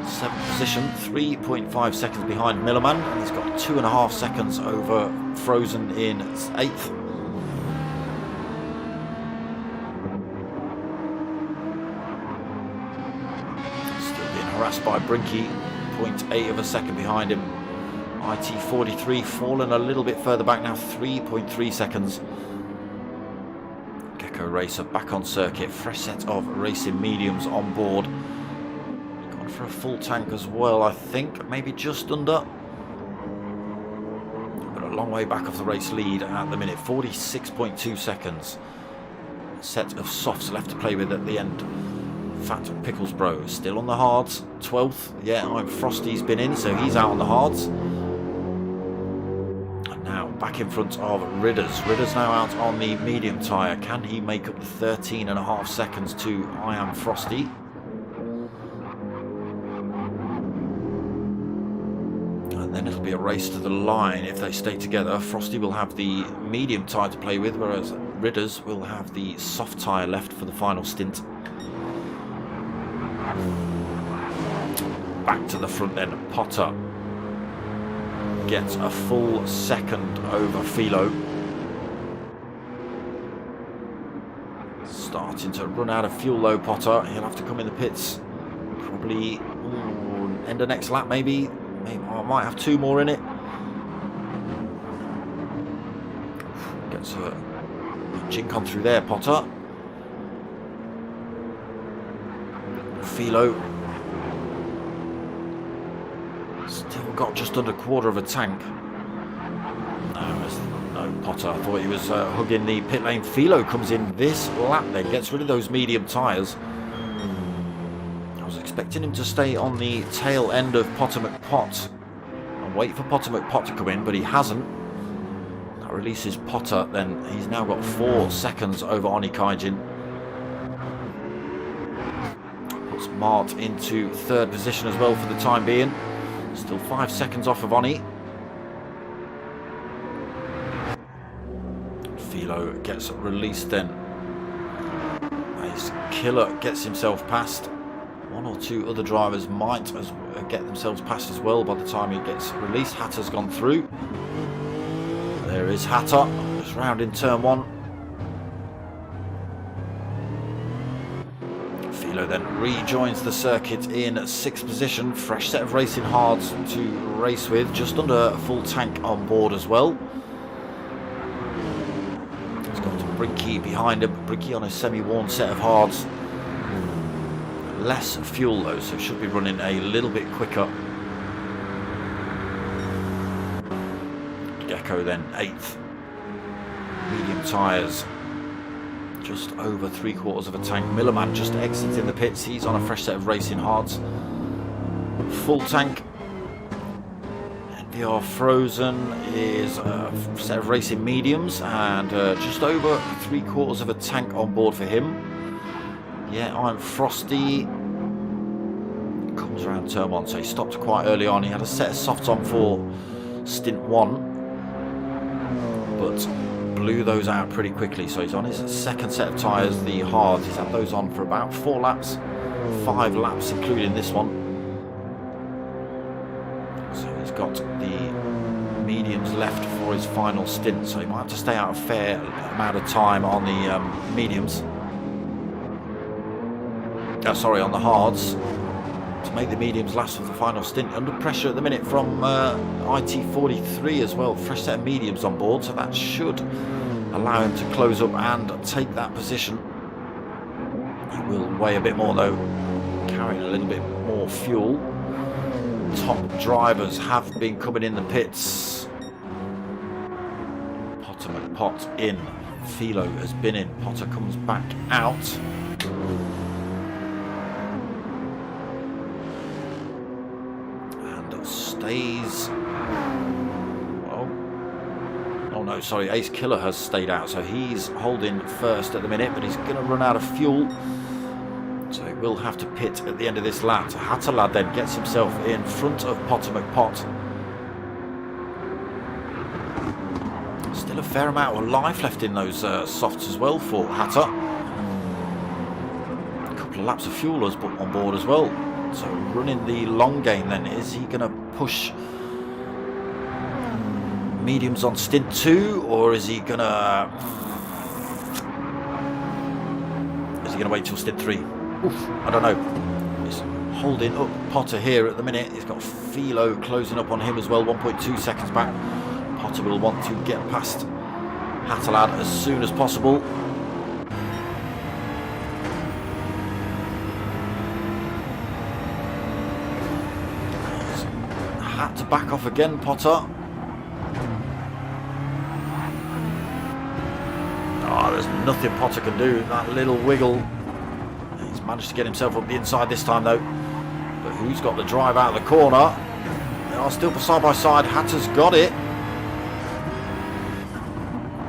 7th position, 3.5 seconds behind Millerman, and he's got 2.5 seconds over Frozen in 8th. Still being harassed by Brinky, 0.8 of a second behind him. IT43 fallen a little bit further back now, 3.3 seconds. Gr3 back on circuit, fresh set of racing mediums on board. For a full tank as well, I think, maybe just under, but a long way back off the race lead at the minute. 46.2 seconds. A set of softs left to play with at the end. Fat Pickles Bro still on the hards, 12th. Yeah, I'm Frosty's been in, so he's out on the hards. And now back in front of Ridders. Ridders now out on the medium tyre. Can he make up the 13.5 seconds to I Am Frosty? Then it'll be a race to the line if they stay together. Frosty will have the medium tyre to play with, whereas Ridders will have the soft tyre left for the final stint. Back to the front then. Potter gets a full second over Philo. Starting to run out of fuel though, Potter. He'll have to come in the pits. Probably end of next lap maybe. Maybe I might have 2 more in it. Gets a jink on through there, Potter. Philo still got just under 1/4 of a tank. No, Potter. I thought he was hugging the pit lane. Philo comes in this lap then, gets rid of those medium tyres. Expecting him to stay on the tail end of Potter McPot and wait for Potter McPot to come in, but he hasn't. That releases Potter, then he's now got 4 seconds over Oni Kaijin. Puts Mart into 3rd position as well for the time being. Still 5 seconds off of Oni. Philo gets released then. His Killer gets himself past. 1 or 2 other drivers might get themselves past as well by the time he gets released. Hatter's gone through. There is Hatter, just round in turn 1. Philo then rejoins the circuit in 6th position. Fresh set of racing hards to race with, just under a full tank on board as well. He's got to Brinky behind him. Brinky on a semi-worn set of hards. Less fuel though, so it should be running a little bit quicker. Gecko then 8th. Medium tyres, just over 3/4 of a tank. Millerman just exits in the pits. He's on a fresh set of racing hards. Full tank. NVR Frozen is a set of racing mediums and just over 3/4 of a tank on board for him. Yeah, I'm Frosty. Comes comes around turn 1, so he stopped quite early on. He had a set of softs on for stint 1, but blew those out pretty quickly. So he's on his second set of tyres, the hards. He's had those on for about 4 laps, 5 laps including this one. So he's got the mediums left for his final stint, so he might have to stay out a fair amount of time on the mediums. Sorry, on the hards, to make the mediums last for the final stint. Under pressure at the minute from IT43 as well, fresh set of mediums on board, so that should allow him to close up and take that position. He will weigh a bit more though, carrying a little bit more fuel. Top drivers have been coming in the pits. Potter McPot in, Philo has been in, Potter comes back out. Stays. Oh no, sorry, Ace Killer has stayed out, so he's holding first at the minute, but he's going to run out of fuel, so he will have to pit at the end of this lap. Hatterlad then gets himself in front of Potter McPot. Still a fair amount of life left in those softs as well for Hatter. A couple of laps of fuel has put on board as well. So running the long game then, is he going to push mediums on stint 2, or is he going to wait till stint 3? Oof, I don't know. He's holding up Potter here at the minute. He's got Philo closing up on him as well, 1.2 seconds back. Potter will want to get past Hatterlad as soon as possible. To back off again, Potter. Oh, there's nothing Potter can do. That little wiggle. He's managed to get himself up the inside this time though. But who's got the drive out of the corner? They are still side by side. Hatter's got it.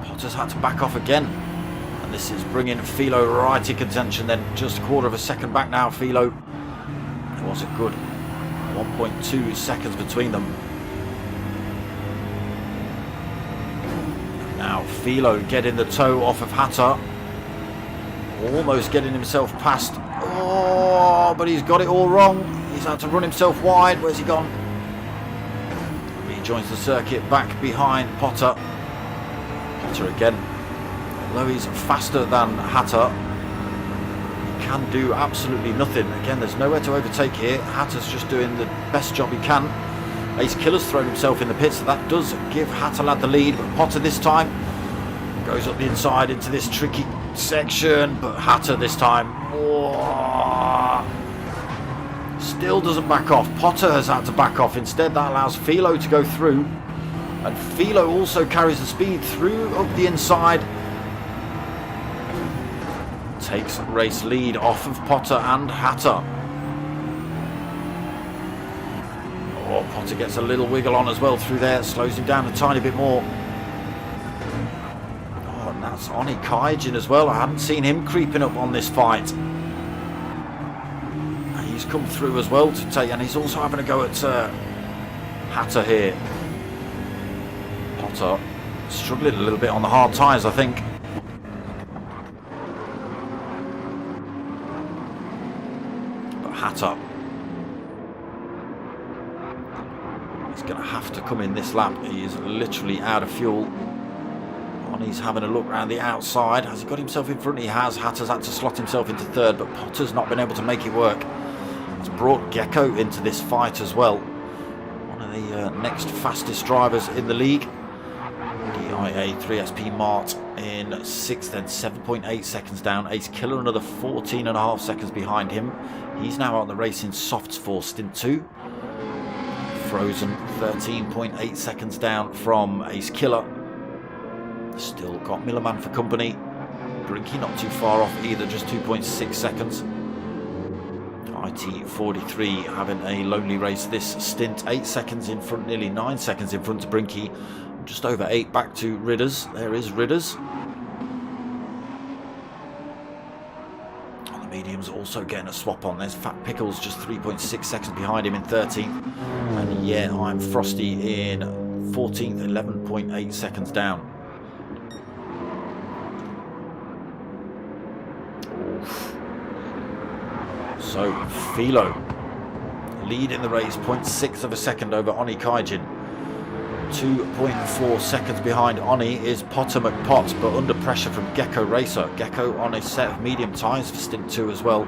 Potter's had to back off again. And this is bringing Philo right in contention then. Just a quarter of a second back now, Philo. It was a good 1.2 seconds between them. Now Philo getting the toe off of Hatter. Almost getting himself past. Oh, but he's got it all wrong. He's had to run himself wide. Where's he gone? Rejoins the circuit back behind Potter. Potter again. Although he's faster than Hatter, can do absolutely nothing. Again, there's nowhere to overtake here. Hatter's just doing the best job he can. Ace Killer's thrown himself in the pits, so that does give Hatterlad the lead, but Potter this time goes up the inside into this tricky section, but Hatter this time still doesn't back off. Potter has had to back off. Instead, that allows Philo to go through, and Philo also carries the speed through up the inside. Takes race lead off of Potter and Hatter. Oh, Potter gets a little wiggle on as well through there, slows him down a tiny bit more. Oh, and that's Oni Kaijin as well. I hadn't seen him creeping up on this fight. He's come through as well to take, and he's also having a go at Hatter here. Potter struggling a little bit on the hard tyres, I think. Hatter, he's going to have to come in this lap. He is literally out of fuel. He's having a look around the outside. Has he got himself in front? He has. Hatter's had to slot himself into third, but Potter's not been able to make it work. He's brought Gecko into this fight as well. One of the next fastest drivers in the league. DIA 3SP Mart in 6th, then 7.8 seconds down. Ace Killer another 14.5 seconds behind him. He's now out the racing softs for stint 2. Frozen 13.8 seconds down from Ace Killer. Still got Millerman for company. Brinky not too far off either, just 2.6 seconds. IT43 having a lonely race this stint, 8 seconds in front, nearly 9 seconds in front of Brinky. Just over 8 back to Ridders. There is Ridders. mediums also getting a swap on. There's Fat Pickles just 3.6 seconds behind him in 13th. And yeah, I'm Frosty in 14th, 11.8 seconds down. Oof. So Philo leading the race, 0.6 of a second over Oni Kaijin. 2.4 seconds behind Oni is Potter McPot, but under pressure from Gecko Racer. Gecko on a set of medium tyres for stint 2 as well.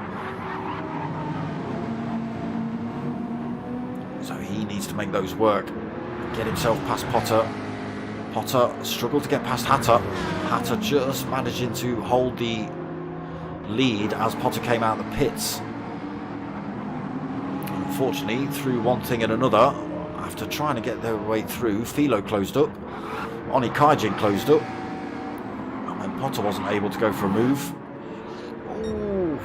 So he needs to make those work. Get himself past Potter. Potter struggled to get past Hatter. Hatter just managing to hold the lead as Potter came out of the pits. Unfortunately, through one thing and another, after trying to get their way through, Philo closed up, Oni Kaijin closed up, and then Potter wasn't able to go for a move. Ooh.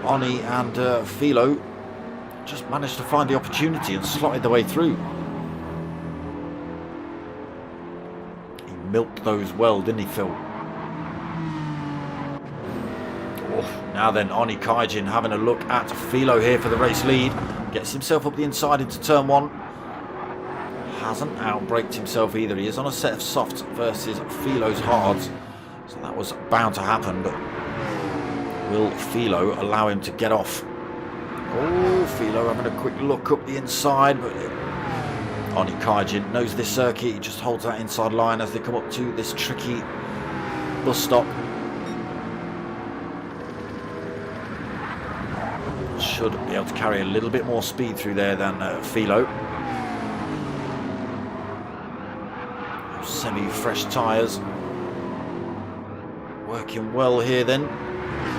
Oni and Philo just managed to find the opportunity and slotted their way through. He milked those well, didn't he, Phil? Now then, Oni Kaijin having a look at Philo here for the race lead. Gets himself up the inside into turn 1. Hasn't outbraked himself either. He is on a set of softs versus Philo's hards. So that was bound to happen, but will Philo allow him to get off? Oh, Philo having a quick look up the inside, but Oni Kaijin knows this circuit. He just holds that inside line as they come up to this tricky bus stop. Should be able to carry a little bit more speed through there than Philo. Semi-fresh tyres. Working well here then.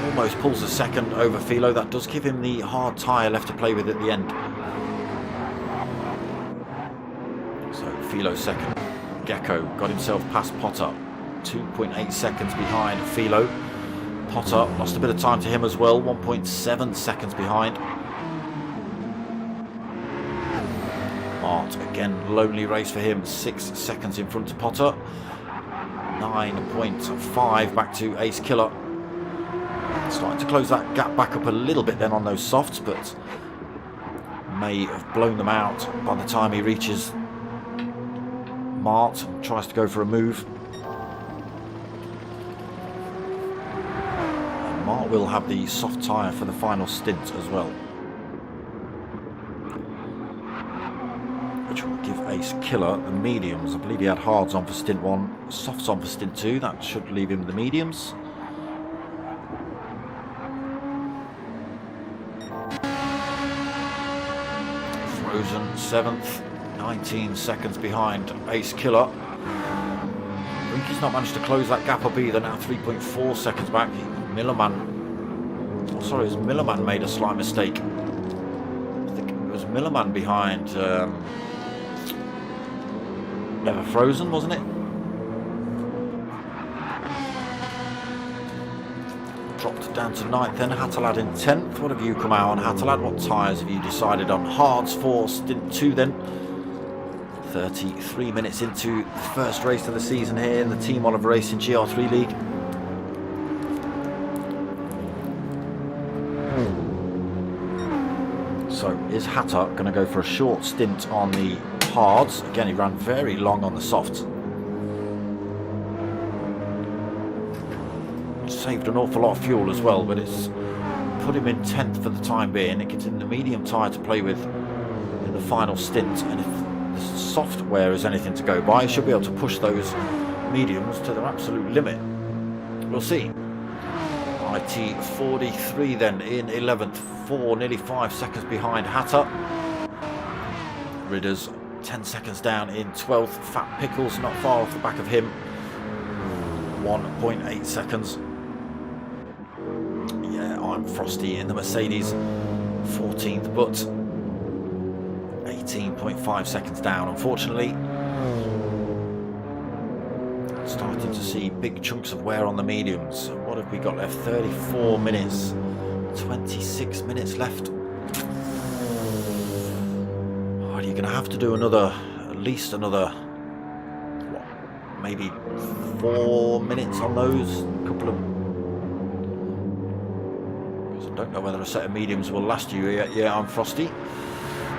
Almost pulls a second over Philo. That does give him the hard tyre left to play with at the end. So Philo second. Gecko got himself past Potter. 2.8 seconds behind Philo. Potter lost a bit of time to him as well, 1.7 seconds behind. Mart, again, lonely race for him, 6 seconds in front of Potter. 9.5 back to Ace Killer. Starting to close that gap back up a little bit then on those softs, but may have blown them out by the time he reaches Mart and tries to go for a move. Mart will have the soft tyre for the final stint as well, which will give Ace Killer the mediums. I believe he had hards on for stint 1, softs on for stint 2. That should leave him the mediums. Frozen 7th, 19 seconds behind Ace Killer. Rinky's not managed to close that gap up either, now 3.4 seconds back. Millerman, oh sorry, it was Millerman made a slight mistake. I think it was Millerman behind Never Frozen, wasn't it? Dropped down to 9th then, Hattelad in 10th. What have you come out on, Hattelad? What tyres have you decided on? Hards for stint 2 then. 33 minutes into the first race of the season here in the Team Oliver Racing GR3 League. So is Hatter going to go for a short stint on the hards? Again, he ran very long on the softs. Saved an awful lot of fuel as well, but it's put him in 10th for the time being. It gives him the medium tyre to play with in the final stint, and if the software is anything to go by, he should be able to push those mediums to their absolute limit. We'll see. IT 43 then in 11th, nearly 5 seconds behind Hatter. Ridders 10 seconds down in 12th. Fat Pickles not far off the back of him, 1.8 seconds. Yeah, I'm Frosty in the Mercedes, 14th, but 18.5 seconds down, unfortunately. Starting to see big chunks of wear on the mediums. What have we got left? 34 minutes. 26 minutes left. Oh, you're going to have to do another, at least another, what, maybe 4 minutes on those. A couple of, Don't know whether a set of mediums will last you yet. Yeah, I'm frosty.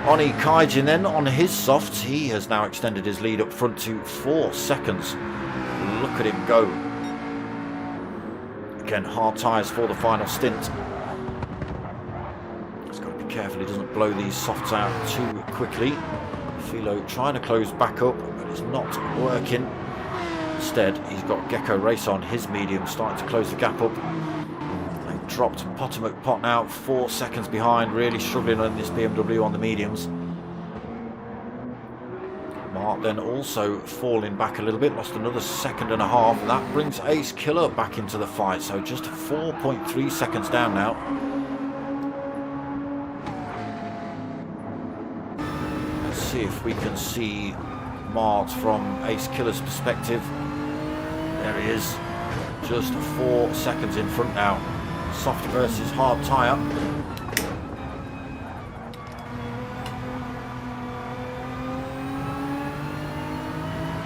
Oni Kaijin then on his softs. He has now extended his lead up front to 4 seconds. Look at him go. Again, hard tyres for the final stint. He's got to be careful he doesn't blow these softs out too quickly. Philo trying to close back up, but it's not working. Instead, he's got Gr3 on his medium, starting to close the gap up. They've dropped Potomac Pot now, 4 seconds behind, really struggling on this BMW on the mediums. Mark then also falling back a little bit, lost another 1.5 seconds. That brings Ace Killer back into the fight, so just 4.3 seconds down now. Let's see if we can see Mart from Ace Killer's perspective. There he is, just 4 seconds in front now. Soft versus hard tyre.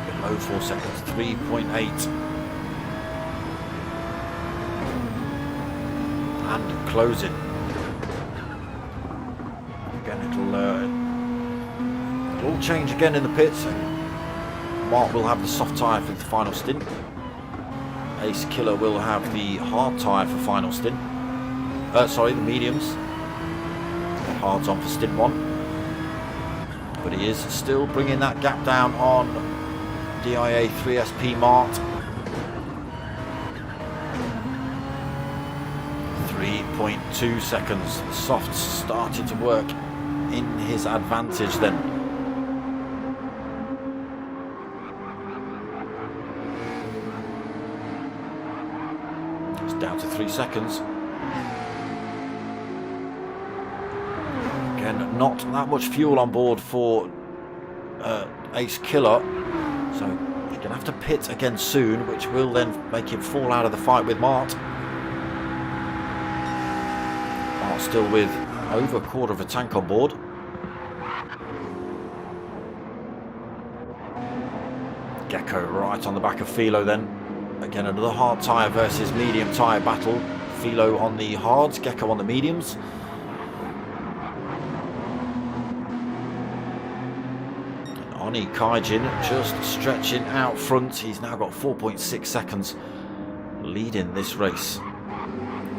Below 4 seconds, 3.8. And closing. Again, it'll all change again in the pits. Mark will have the soft tyre for the final stint. Ace Killer will have the hard tyre for final stint. Sorry, the mediums. Hard's on for stint 1. But he is still bringing that gap down on DIA 3SP Mart. 3.2 seconds. The softs started to work in his advantage then. Down to 3 seconds. Again, not that much fuel on board for Ace Killer, so he's going to have to pit again soon, which will then make him fall out of the fight with Mart. Mart still with over 1/4 of a tank on board. Gecko right on the back of Philo then. Again, another hard tyre versus medium tyre battle. Philo on the hards, Gecko on the mediums. And Oni Kaijin just stretching out front. He's now got 4.6 seconds leading this race.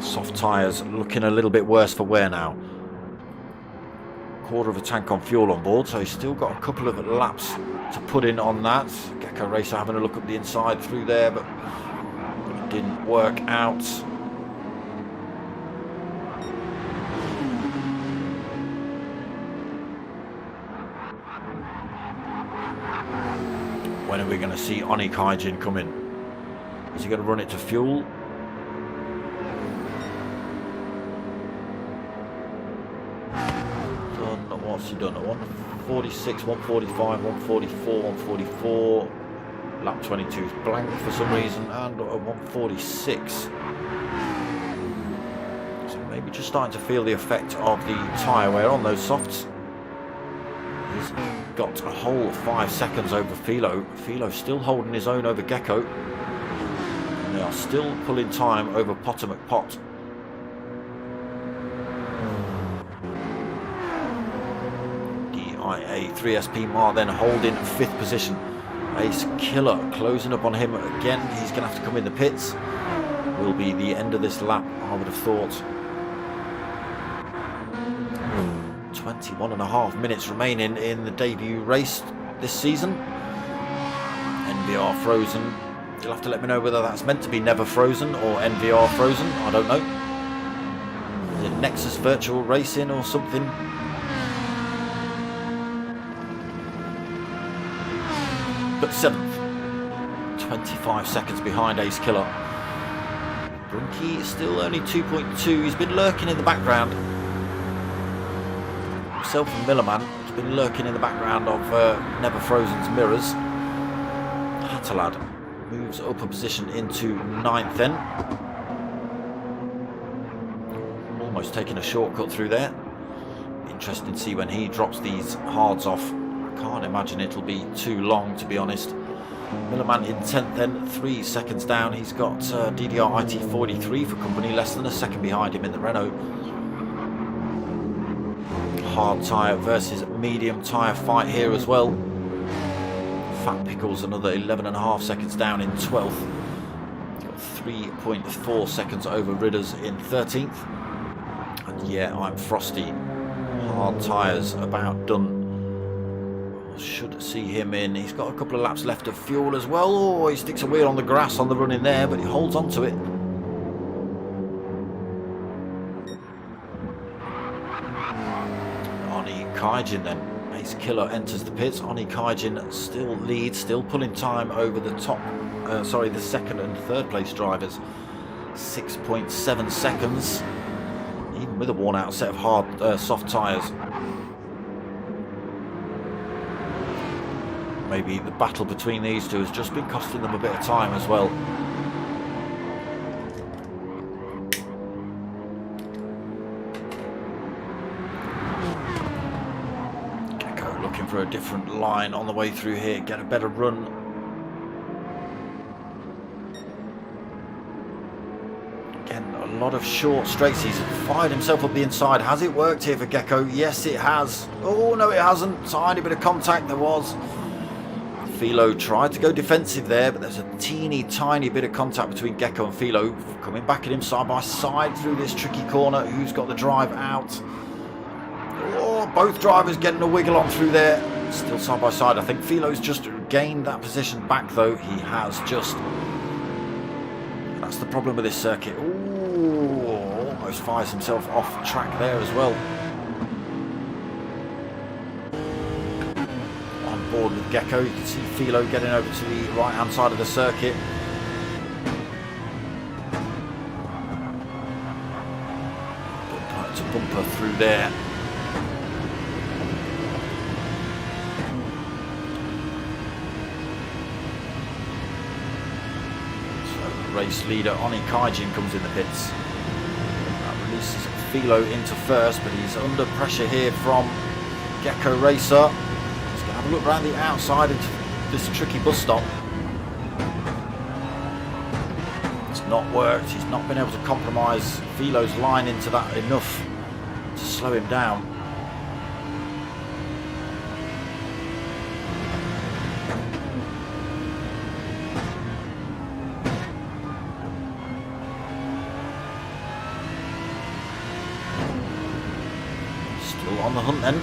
Soft tyres looking a little bit worse for wear now. 1/4 of a tank on fuel on board, so he's still got a couple of laps to put in on that. Gecko Racer having a look up the inside through there, but it didn't work out. When are we going to see Oni Kaijin come in? Is he going to run it to fuel? What's he done? 146, 145, 144, 144. Lap 22 is blank for some reason, and a 146. So maybe just starting to feel the effect of the tyre wear on those softs. He's got a whole 5 seconds over Philo. Philo still holding his own over Gecko. And they are still pulling time over Potomac Pot. DIA 3SP Mar then holding 5th position. Ace Killer closing up on him again. He's going to have to come in the pits. Will be the end of this lap, I would have thought. 21.5 minutes remaining in the debut race this season. NVR frozen. You'll have to let me know whether that's meant to be never frozen or NVR frozen. I don't know. Is it Nexus virtual racing or something? But 7th, 25 seconds behind Ace Killer. Brunky is still only 2.2. He's been lurking in the background. Himself and Millerman has been lurking in the background of Never Frozen's mirrors. Hattalad moves up a position into 9th then. Almost taking a shortcut through there. Interesting to see when he drops these hards off. Can't imagine it'll be too long, to be honest. Millerman in 10th then, 3 seconds down. He's got DDR IT43 for company, less than a second behind him in the Renault. Hard tyre versus medium tyre fight here as well. Fat Pickles another 11.5 seconds down in 12th. He's got 3.4 seconds over Ridders in 13th. And yeah, I'm Frosty. Hard tyres about done. Should see him in. He's got a couple of laps left of fuel as well. Oh, he sticks a wheel on the grass on the run in there, but he holds on to it. Oni Kaijin then. Ace Killer enters the pits. Oni Kaijin still leads, still pulling time over the top, the second and third place drivers. 6.7 seconds, even with a worn out set of soft tyres. Maybe the battle between these two has just been costing them a bit of time as well. Gecko looking for a different line on the way through here, get a better run. Again, a lot of short straights. He's fired himself up the inside. Has it worked here for Gecko? Yes, it has. Oh, no, it hasn't. Tiny bit of contact there was. Philo tried to go defensive there, but there's a teeny tiny bit of contact between Gecko and Philo. Coming back at him side by side through this tricky corner. Who's got the drive out? Oh, both drivers getting a wiggle on through there. Still side by side. I think Philo's just gained that position back though. He has just. That's the problem with this circuit. Ooh, almost fires himself off track there as well. Board with Gecko. You can see Philo getting over to the right hand side of the circuit. Bumper to bumper through there. So the race leader Oni Kaijin comes in the pits. That releases Philo into first, but he's under pressure here from Gecko Racer. Have a look around the outside into this tricky bus stop. It's not worked. He's not been able to compromise Philo's line into that enough to slow him down. Still on the hunt then.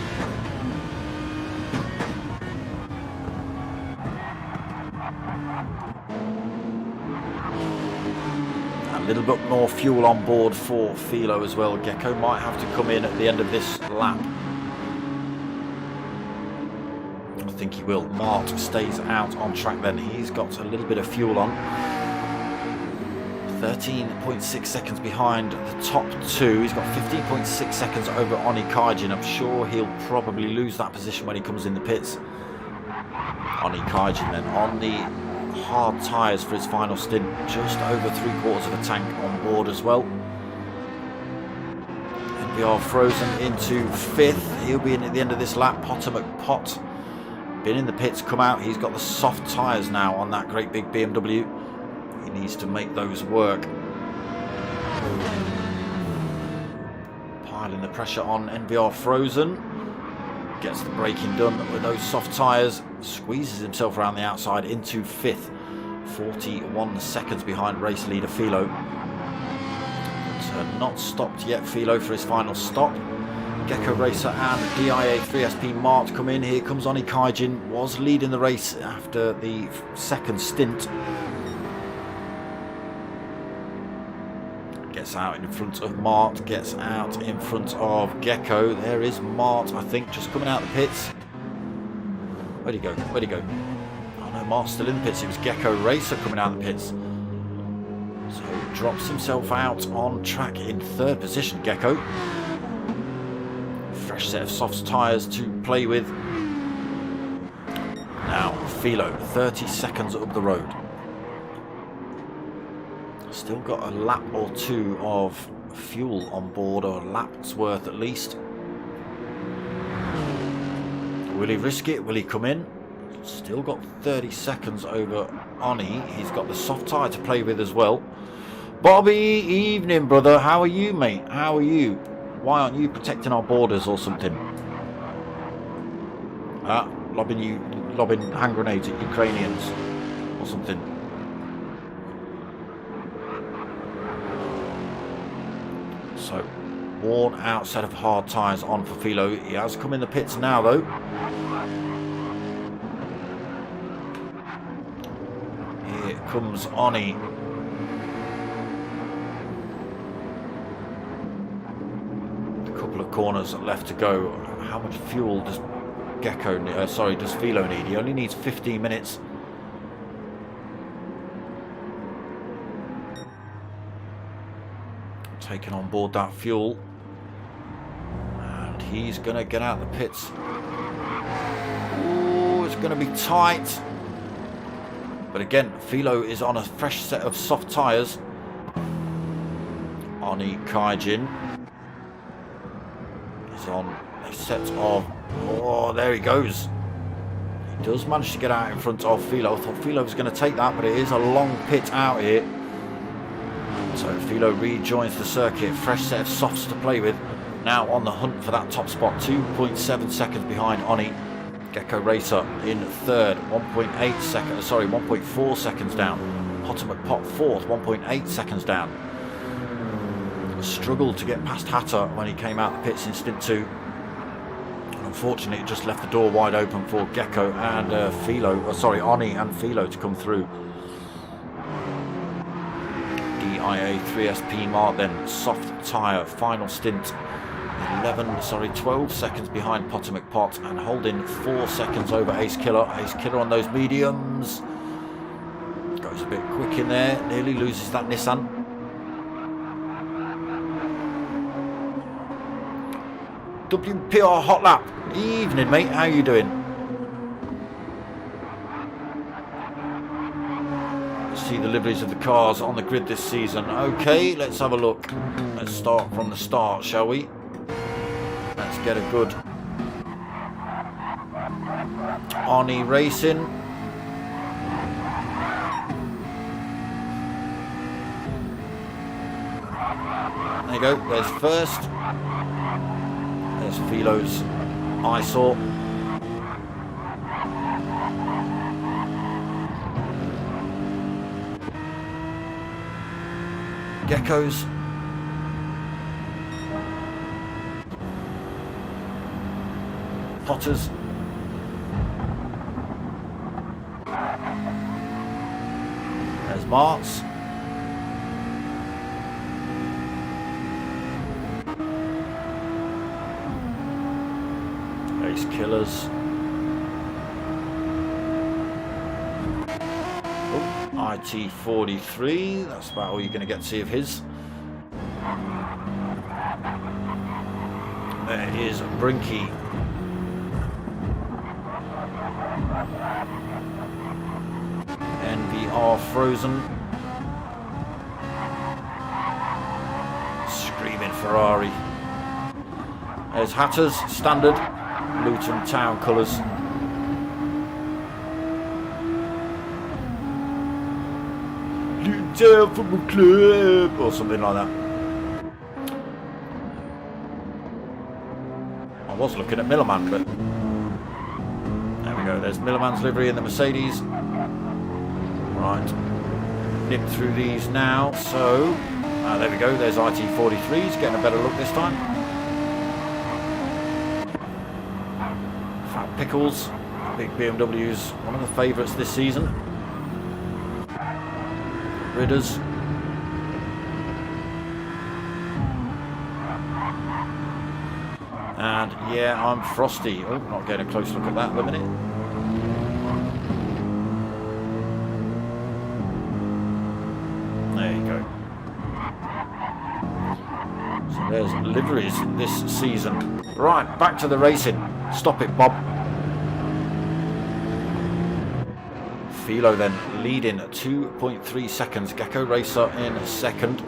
A little bit more fuel on board for Philo as well. Gecko might have to come in at the end of this lap. I think he will. Mart stays out on track then. He's got a little bit of fuel on. 13.6 seconds behind the top two. He's got 15.6 seconds over Oni Kaijin. I'm sure he'll probably lose that position when he comes in the pits. Oni Kaijin then on the hard tyres for his final stint, just over 3/4 of a tank on board as well. NBR frozen into 5th. He'll be in at the end of this lap. Potter McPot been in the pits, come out. He's got the soft tyres now on that great big BMW. He needs to make those work. Piling the pressure on NBR frozen. Gets the braking done with those soft tyres. Squeezes himself around the outside into 5th. 41 seconds behind race leader Philo. But not stopped yet Philo for his final stop. Gecko Racer and DIA 3SP Mart come in. Here comes Oni Kaijin. Was leading the race after the second stint. Gets out in front of Mart, gets out in front of Gecko. There is Mart, I think, just coming out of the pits. Where'd he go? Where'd he go? Oh no, Mart's still in the pits. It was Gecko Racer coming out of the pits. So drops himself out on track in 3rd position, Gecko. Fresh set of soft tyres to play with. Now, Philo, 30 seconds up the road. Still got a lap or two of fuel on board, or a lap's worth at least. Will he risk it? Will he come in? Still got 30 seconds over Oni. He's got the soft tyre to play with as well. Bobby, evening brother. How are you, mate? How are you? Why aren't you protecting our borders or something? Lobbing hand grenades at Ukrainians or something. So, worn out set of hard tyres on for Philo. He has come in the pits now though. Here comes Oni. A couple of corners left to go. How much fuel does does Philo need? He only needs 15 minutes. Taking on board that fuel. And he's going to get out the pits. Ooh, it's going to be tight. But again, Philo is on a fresh set of soft tyres. Oni Kaijin is on a set of... Oh, there he goes. He does manage to get out in front of Philo. I thought Philo was going to take that, but it is a long pit out here. So Philo rejoins the circuit. Fresh set of softs to play with. Now on the hunt for that top spot. 2.7 seconds behind Oni. Gr3 in third. 1.4 seconds down. Potomac Pot fourth. 1.8 seconds down. Struggled to get past Hatter when he came out the pits in stint 2. Unfortunately, it just left the door wide open for Gecko and Oni and Philo to come through. DIA 3SP Mark then, soft tyre, final stint, 12 seconds behind Potomac Pot and holding 4 seconds over Ace Killer. Ace Killer on those mediums. Goes a bit quick in there, nearly loses that Nissan. WPR Hot Lap. Evening, mate. How you doing? See the liveries of the cars on the grid this season. Okay, let's have a look. Let's start from the start, shall we? Let's get a good Oni Racing. There you go. There's first. There's Philo's eyesore. Gecko's. Potters. There's Mart's. Ace Killers. Oh, IT43. That's about all you're going to get to see of his. There is Brinky. NVR Frozen. Screaming Ferrari. There's Hatters, standard. Luton Town colours. Luton Town Football Club or something like that. I was looking at Millerman, but there we go. There's Millerman's livery in the Mercedes. Right, nip through these now. So there we go. There's IT43s getting a better look this time. Pickles, big BMWs, one of the favourites this season. Ridders. And yeah, I'm Frosty. Oh, not getting a close look at that at the minute. There you go. So there's liveries this season. Right, back to the racing. Stop it, Bob. Philo then leading 2.3 seconds. Gr3 in second.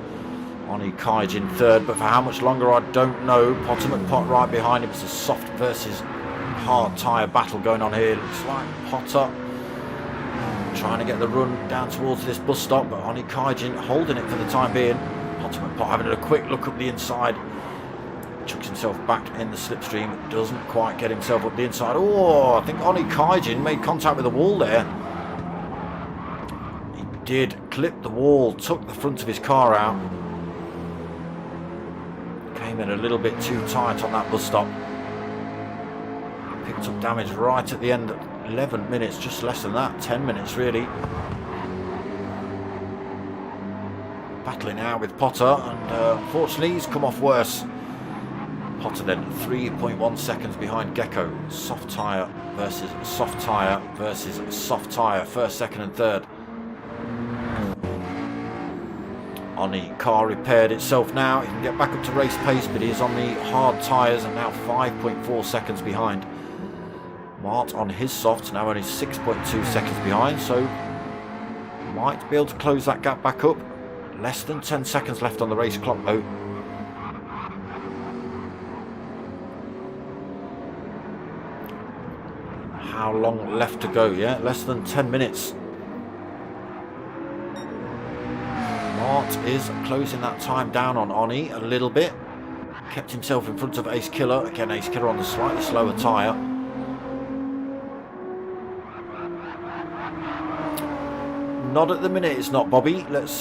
Oni Kaijin third, but for how much longer I don't know. Potomac Pot right behind him. It's a soft versus hard tyre battle going on here. Looks like Potter trying to get the run down towards this bus stop, but Oni Kaijin holding it for the time being. Potter having a quick look up the inside. Chucks himself back in the slipstream. Doesn't quite get himself up the inside. Oh, I think Oni Kaijin made contact with the wall there. He did clip the wall, took the front of his car out. Came in a little bit too tight on that bus stop. Picked up damage right at the end. 11 minutes, just less than that. 10 minutes really. Battling out with Potter, and unfortunately he's come off worse. Potter then 3.1 seconds behind Gecko. Soft tyre versus soft tyre versus soft tyre. First, second and third. Oni car repaired itself now. He can get back up to race pace, but he is on the hard tyres and now 5.4 seconds behind. Mart on his softs now only 6.2 seconds behind, so might be able to close that gap back up. Less than 10 seconds left on the race clock though. How long left to go? Yeah, less than 10 minutes. Mart is closing that time down on Oni a little bit. Kept himself in front of Ace Killer. Again, Ace Killer on the slightly slower tyre. Not at the minute, it's not, Bobby. Let's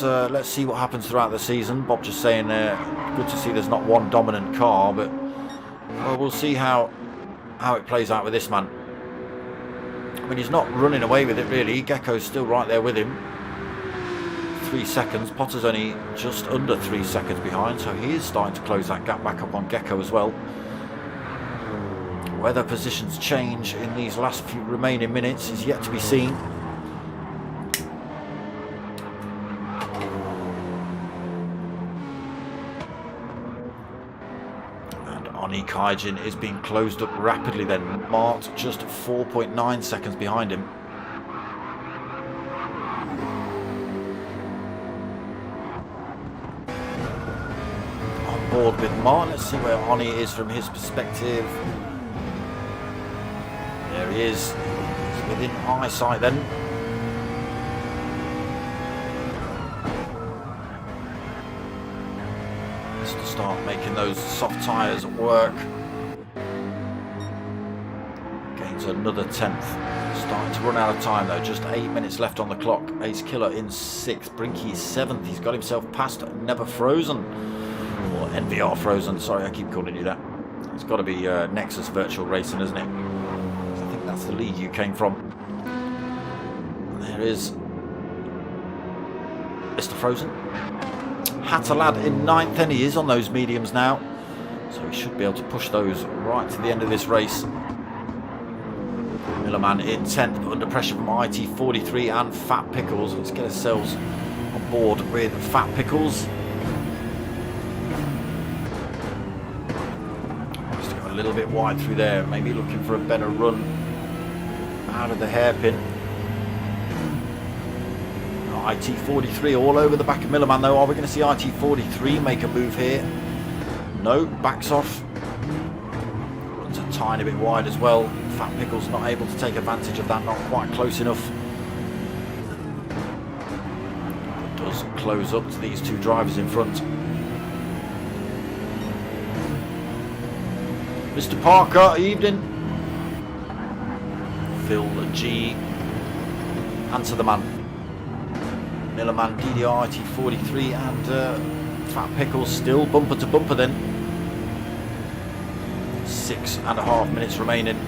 see what happens throughout the season. Bob just saying good to see there's not one dominant car, but well, we'll see how it plays out with this man. I mean, he's not running away with it really. Gecko's still right there with him. 3 seconds. Potter's only just under 3 seconds behind, so he is starting to close that gap back up on Gecko as well. Whether positions change in these last few remaining minutes is yet to be seen. Oni Kaijin is being closed up rapidly then. Mart just 4.9 seconds behind him. On board with Mart. Let's see where Oni is from his perspective. There he is. He's within eyesight then. To start making those soft tyres work. Gains another 10th. Starting to run out of time though. Just 8 minutes left on the clock. Ace Killer in 6th. Brinky is 7th. He's got himself past Never Frozen. Or NVR Frozen. Sorry, I keep calling you that. It's got to be Nexus Virtual Racing, isn't it? I think that's the league you came from. And there is Mr. Frozen. Hatterlad in 9th, and he is on those mediums now, so he should be able to push those right to the end of this race. Millerman in 10th, but under pressure from IT43 and Fat Pickles. Let's get ourselves on board with Fat Pickles. Just go a little bit wide through there, maybe looking for a better run out of the hairpin. IT43 all over the back of Millerman though. Are we going to see IT43 make a move here? No, backs off. Runs a tiny bit wide as well. Fat Pickle's not able to take advantage of that, not quite close enough. It does close up to these two drivers in front. Mr. Parker, evening. Phil G. Answer the man. Millerman, DDR, IT43 and Fat Pickles still bumper to bumper then. 6.5 minutes remaining.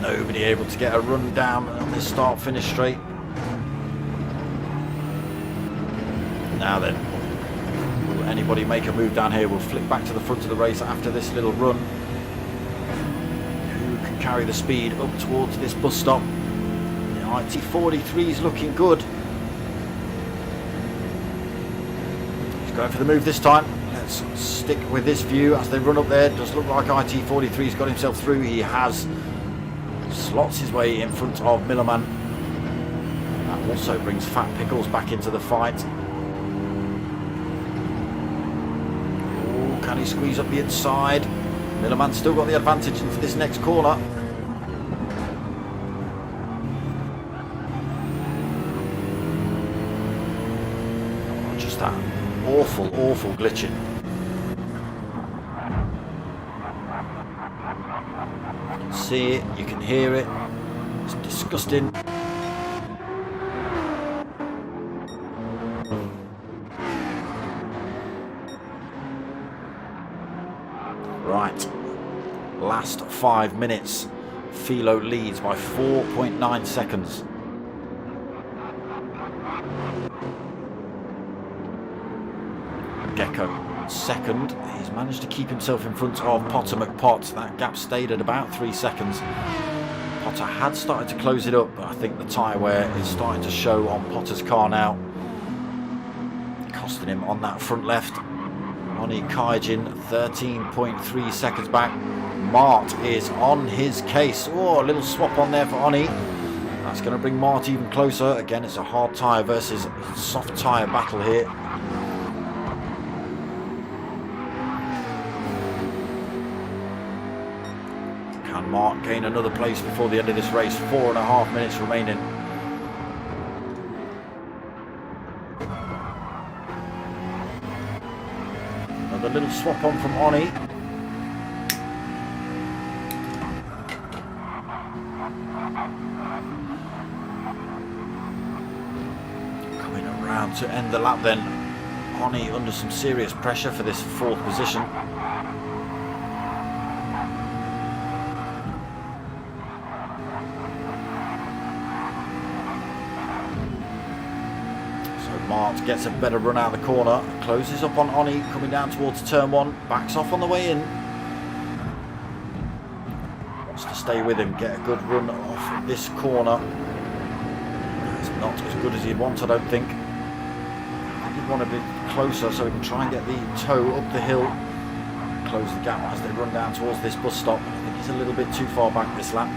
Nobody able to get a run down on this start finish straight. Now then, will anybody make a move down here? We'll flick back to the front of the race after this little run. Who can carry the speed up towards this bus stop? The IT43 is looking good. Going for the move this time. Let's stick with this view as they run up there. It does look like IT43's got himself through. He has. Slots his way in front of Millerman. That also brings Fat Pickles back into the fight. Oh, can he squeeze up the inside? Millerman's still got the advantage into this next corner. Oh, just that awful, awful glitching. You can see it, you can hear it. It's disgusting. Right, last 5 minutes. Philo leads by 4.9 seconds. Gecko second. He's managed to keep himself in front of Potter McPott. That gap stayed at about 3 seconds. Potter had started to close it up, but I think the tyre wear is starting to show on Potter's car now, costing him on that front left. Oni Kaijin 13.3 seconds back. Mart is on his case. Oh, a little swap on there for Oni. That's going to bring Mart even closer. Again, it's a hard tyre versus soft tyre battle here. Can Mart gain another place before the end of this race? 4.5 minutes remaining. A little swap on from Oni. Coming around to end the lap then. Oni under some serious pressure for this 4th position. Mart gets a better run out of the corner, closes up on Oni, coming down towards turn 1, backs off on the way in. Wants to stay with him, get a good run off this corner. It's not as good as he'd want, I don't think. I think he'd want to be closer so he can try and get the toe up the hill, close the gap as they run down towards this bus stop. I think he's a little bit too far back this lap.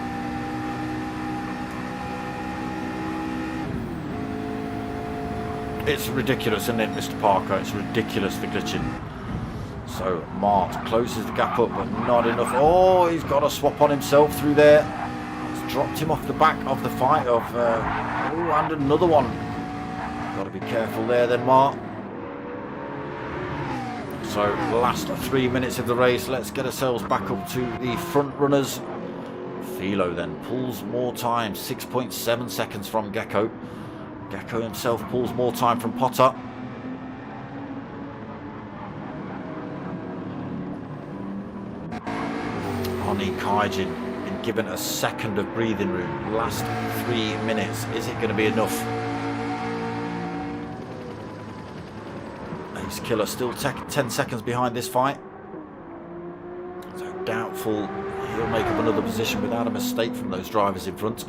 It's ridiculous, isn't it, Mr. Parker? It's ridiculous, the glitching. So Mart closes the gap up, but not enough. Oh, he's got a swap on himself through there. It's dropped him off the back of the fight of... oh, and another one. Got to be careful there then, Mart. So last 3 minutes of the race. Let's get ourselves back up to the front runners. Philo then pulls more time, 6.7 seconds from Gecko. Gecko himself pulls more time from Potter. Oni Kaijin been given a second of breathing room. Last 3 minutes. Is it going to be enough? Ace Killer still 10 seconds behind this fight. So doubtful he'll make up another position without a mistake from those drivers in front.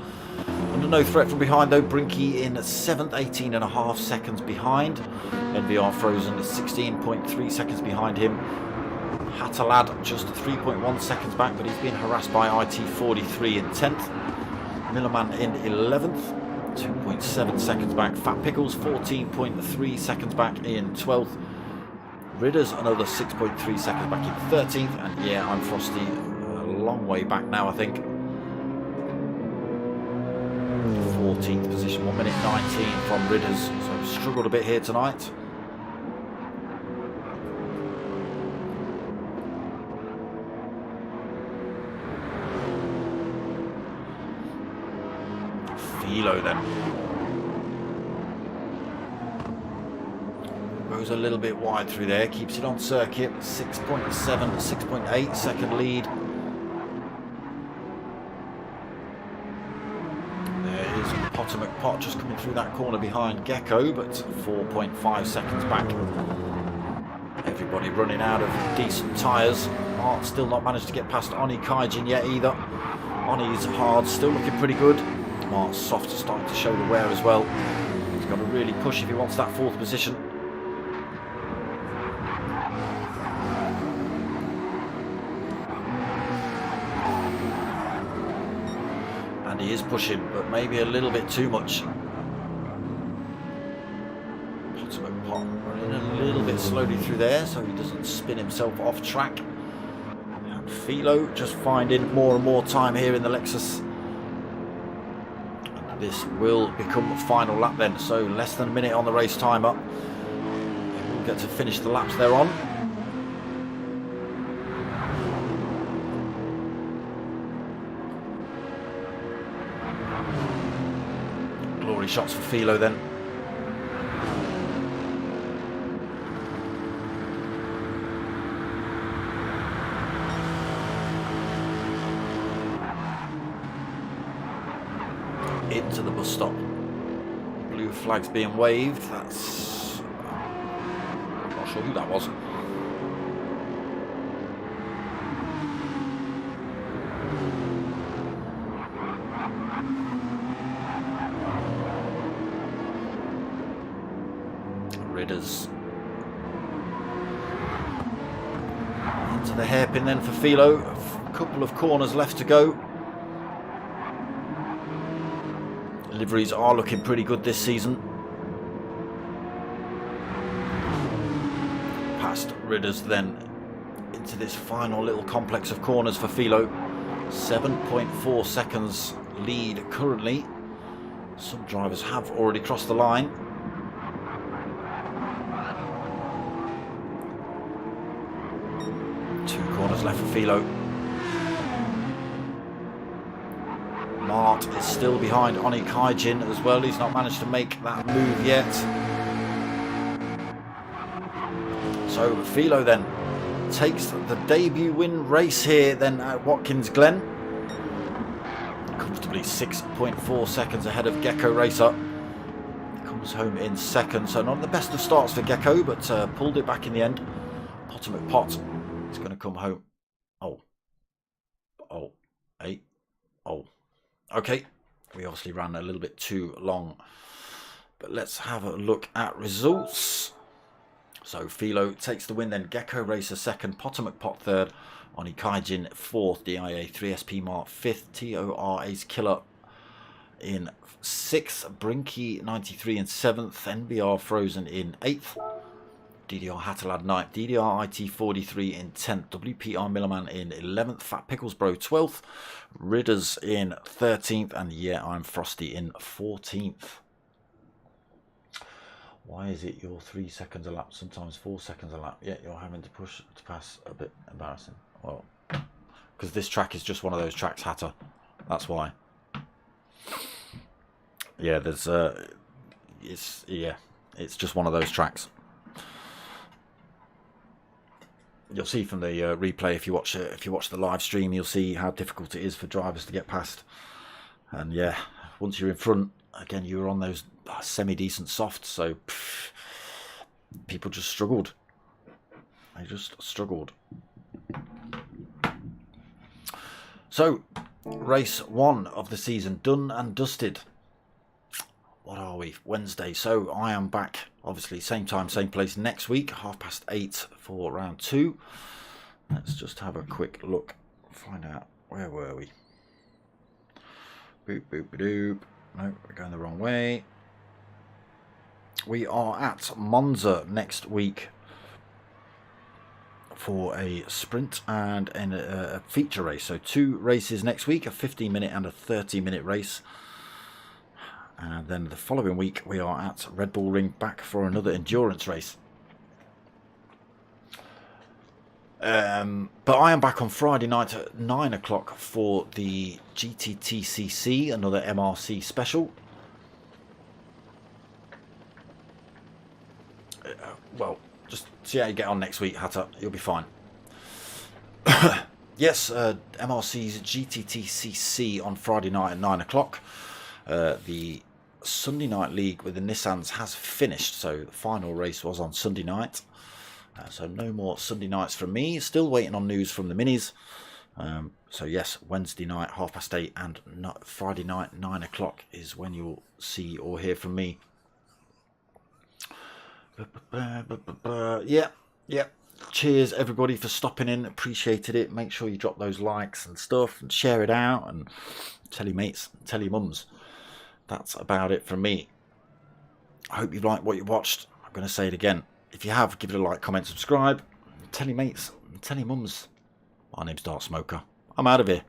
Under no threat from behind though. Brinky in 7th, 18.5 seconds behind. NVR Frozen is 16.3 seconds behind him. Hattalad just 3.1 seconds back, but he's being harassed by IT43 in 10th. Millerman in 11th, 2.7 seconds back. Fat Pickles 14.3 seconds back in 12th. Ridders another 6.3 seconds back in 13th. And yeah, I'm Frosty a long way back now, I think. 14th position, 1 minute 19 from Ridders, so struggled a bit here tonight. Philo then goes a little bit wide through there, keeps it on circuit, 6.7, 6.8 second lead. Potter McPott just coming through that corner behind Gecko, but 4.5 seconds back. Everybody running out of decent tyres. Mart's still not managed to get past Oni Kaijin yet either. Oni's hard, still looking pretty good. Mart's soft, starting to show the wear as well. He's got to really push if he wants that 4th position. And he is pushing, but maybe a little bit too much. Potter McPott running a little bit slowly through there so he doesn't spin himself off track. And Philo just finding more and more time here in the Lexus. And this will become final lap then. So less than a minute on the race timer. We'll get to finish the laps they're on. Glory shots for Philo then. Into the bus stop. Blue flags being waved. That's... I'm not sure who that was. Ridders. Into the hairpin then for Philo. A couple of corners left to go. Liveries are looking pretty good this season. Past Ridders then into this final little complex of corners for Philo. 7.4 seconds lead currently. Some drivers have already crossed the line. Two corners left for Philo. Mart is still behind Oni Kaijin as well. He's not managed to make that move yet. So Philo then takes the debut win race here then at Watkins Glen. Comfortably 6.4 seconds ahead of Gecko Racer. Comes home in second. So not the best of starts for Gecko, but pulled it back in the end. Potomac Pot is going to come home. Okay, we obviously ran a little bit too long, but let's have a look at results. So Philo takes the win then, Gecko Racer second, Potomac Pot third, Oni Kaijin fourth, DIA 3SP Mart fifth, TOR Ace Killer in sixth, Brinky 93 in seventh, NBR Frozen in eighth, DDR Hattelad 9th, DDR IT 43 in 10th, WPR Millerman in 11th, Fat Pickles Bro 12th, Ridders in 13th, and yeah, I'm Frosty in 14th. Why is it you're 3 seconds a lap, sometimes 4 seconds a lap, yet you're having to push to pass? A bit embarrassing. Well, because this track is just one of those tracks, Hatter. That's why. Yeah, there's it's just one of those tracks. You'll see from the replay if you watch the live stream, you'll see how difficult it is for drivers to get past. And yeah, once you're in front, again, you were on those semi-decent softs, so people just struggled. They just struggled. So, race 1 of the season done and dusted. What are we? Wednesday. So I am back, obviously, same time, same place next week, 8:30 for round 2. Let's just have a quick look, find out where were we. Boop, boop, boop. No, we're going the wrong way. We are at Monza next week for a sprint and a feature race. So 2 races next week, a 15-minute and a 30-minute race. And then the following week we are at Red Bull Ring back for another endurance race. But I am back on Friday night at 9 o'clock for the GTTCC, another MRC special. Well, just see how you get on next week, Hatter. You'll be fine. Yes, MRC's GTTCC on Friday night at 9 o'clock. The Sunday night league with the Nissans has finished, so the final race was on Sunday night. So no more Sunday nights from me. Still waiting on news from the minis. So yes, Wednesday night 8:30 and Friday night 9 o'clock is when you'll see or hear from me. Yeah. Cheers everybody for stopping in. Appreciated it. Make sure you drop those likes and stuff and share it out and tell your mates, tell your mums. That's about it from me. I hope you've liked what you watched. I'm going to say it again. If you have, give it a like, comment, subscribe. Tell your mates, tell your mums. My name's Dark Smoker. I'm out of here.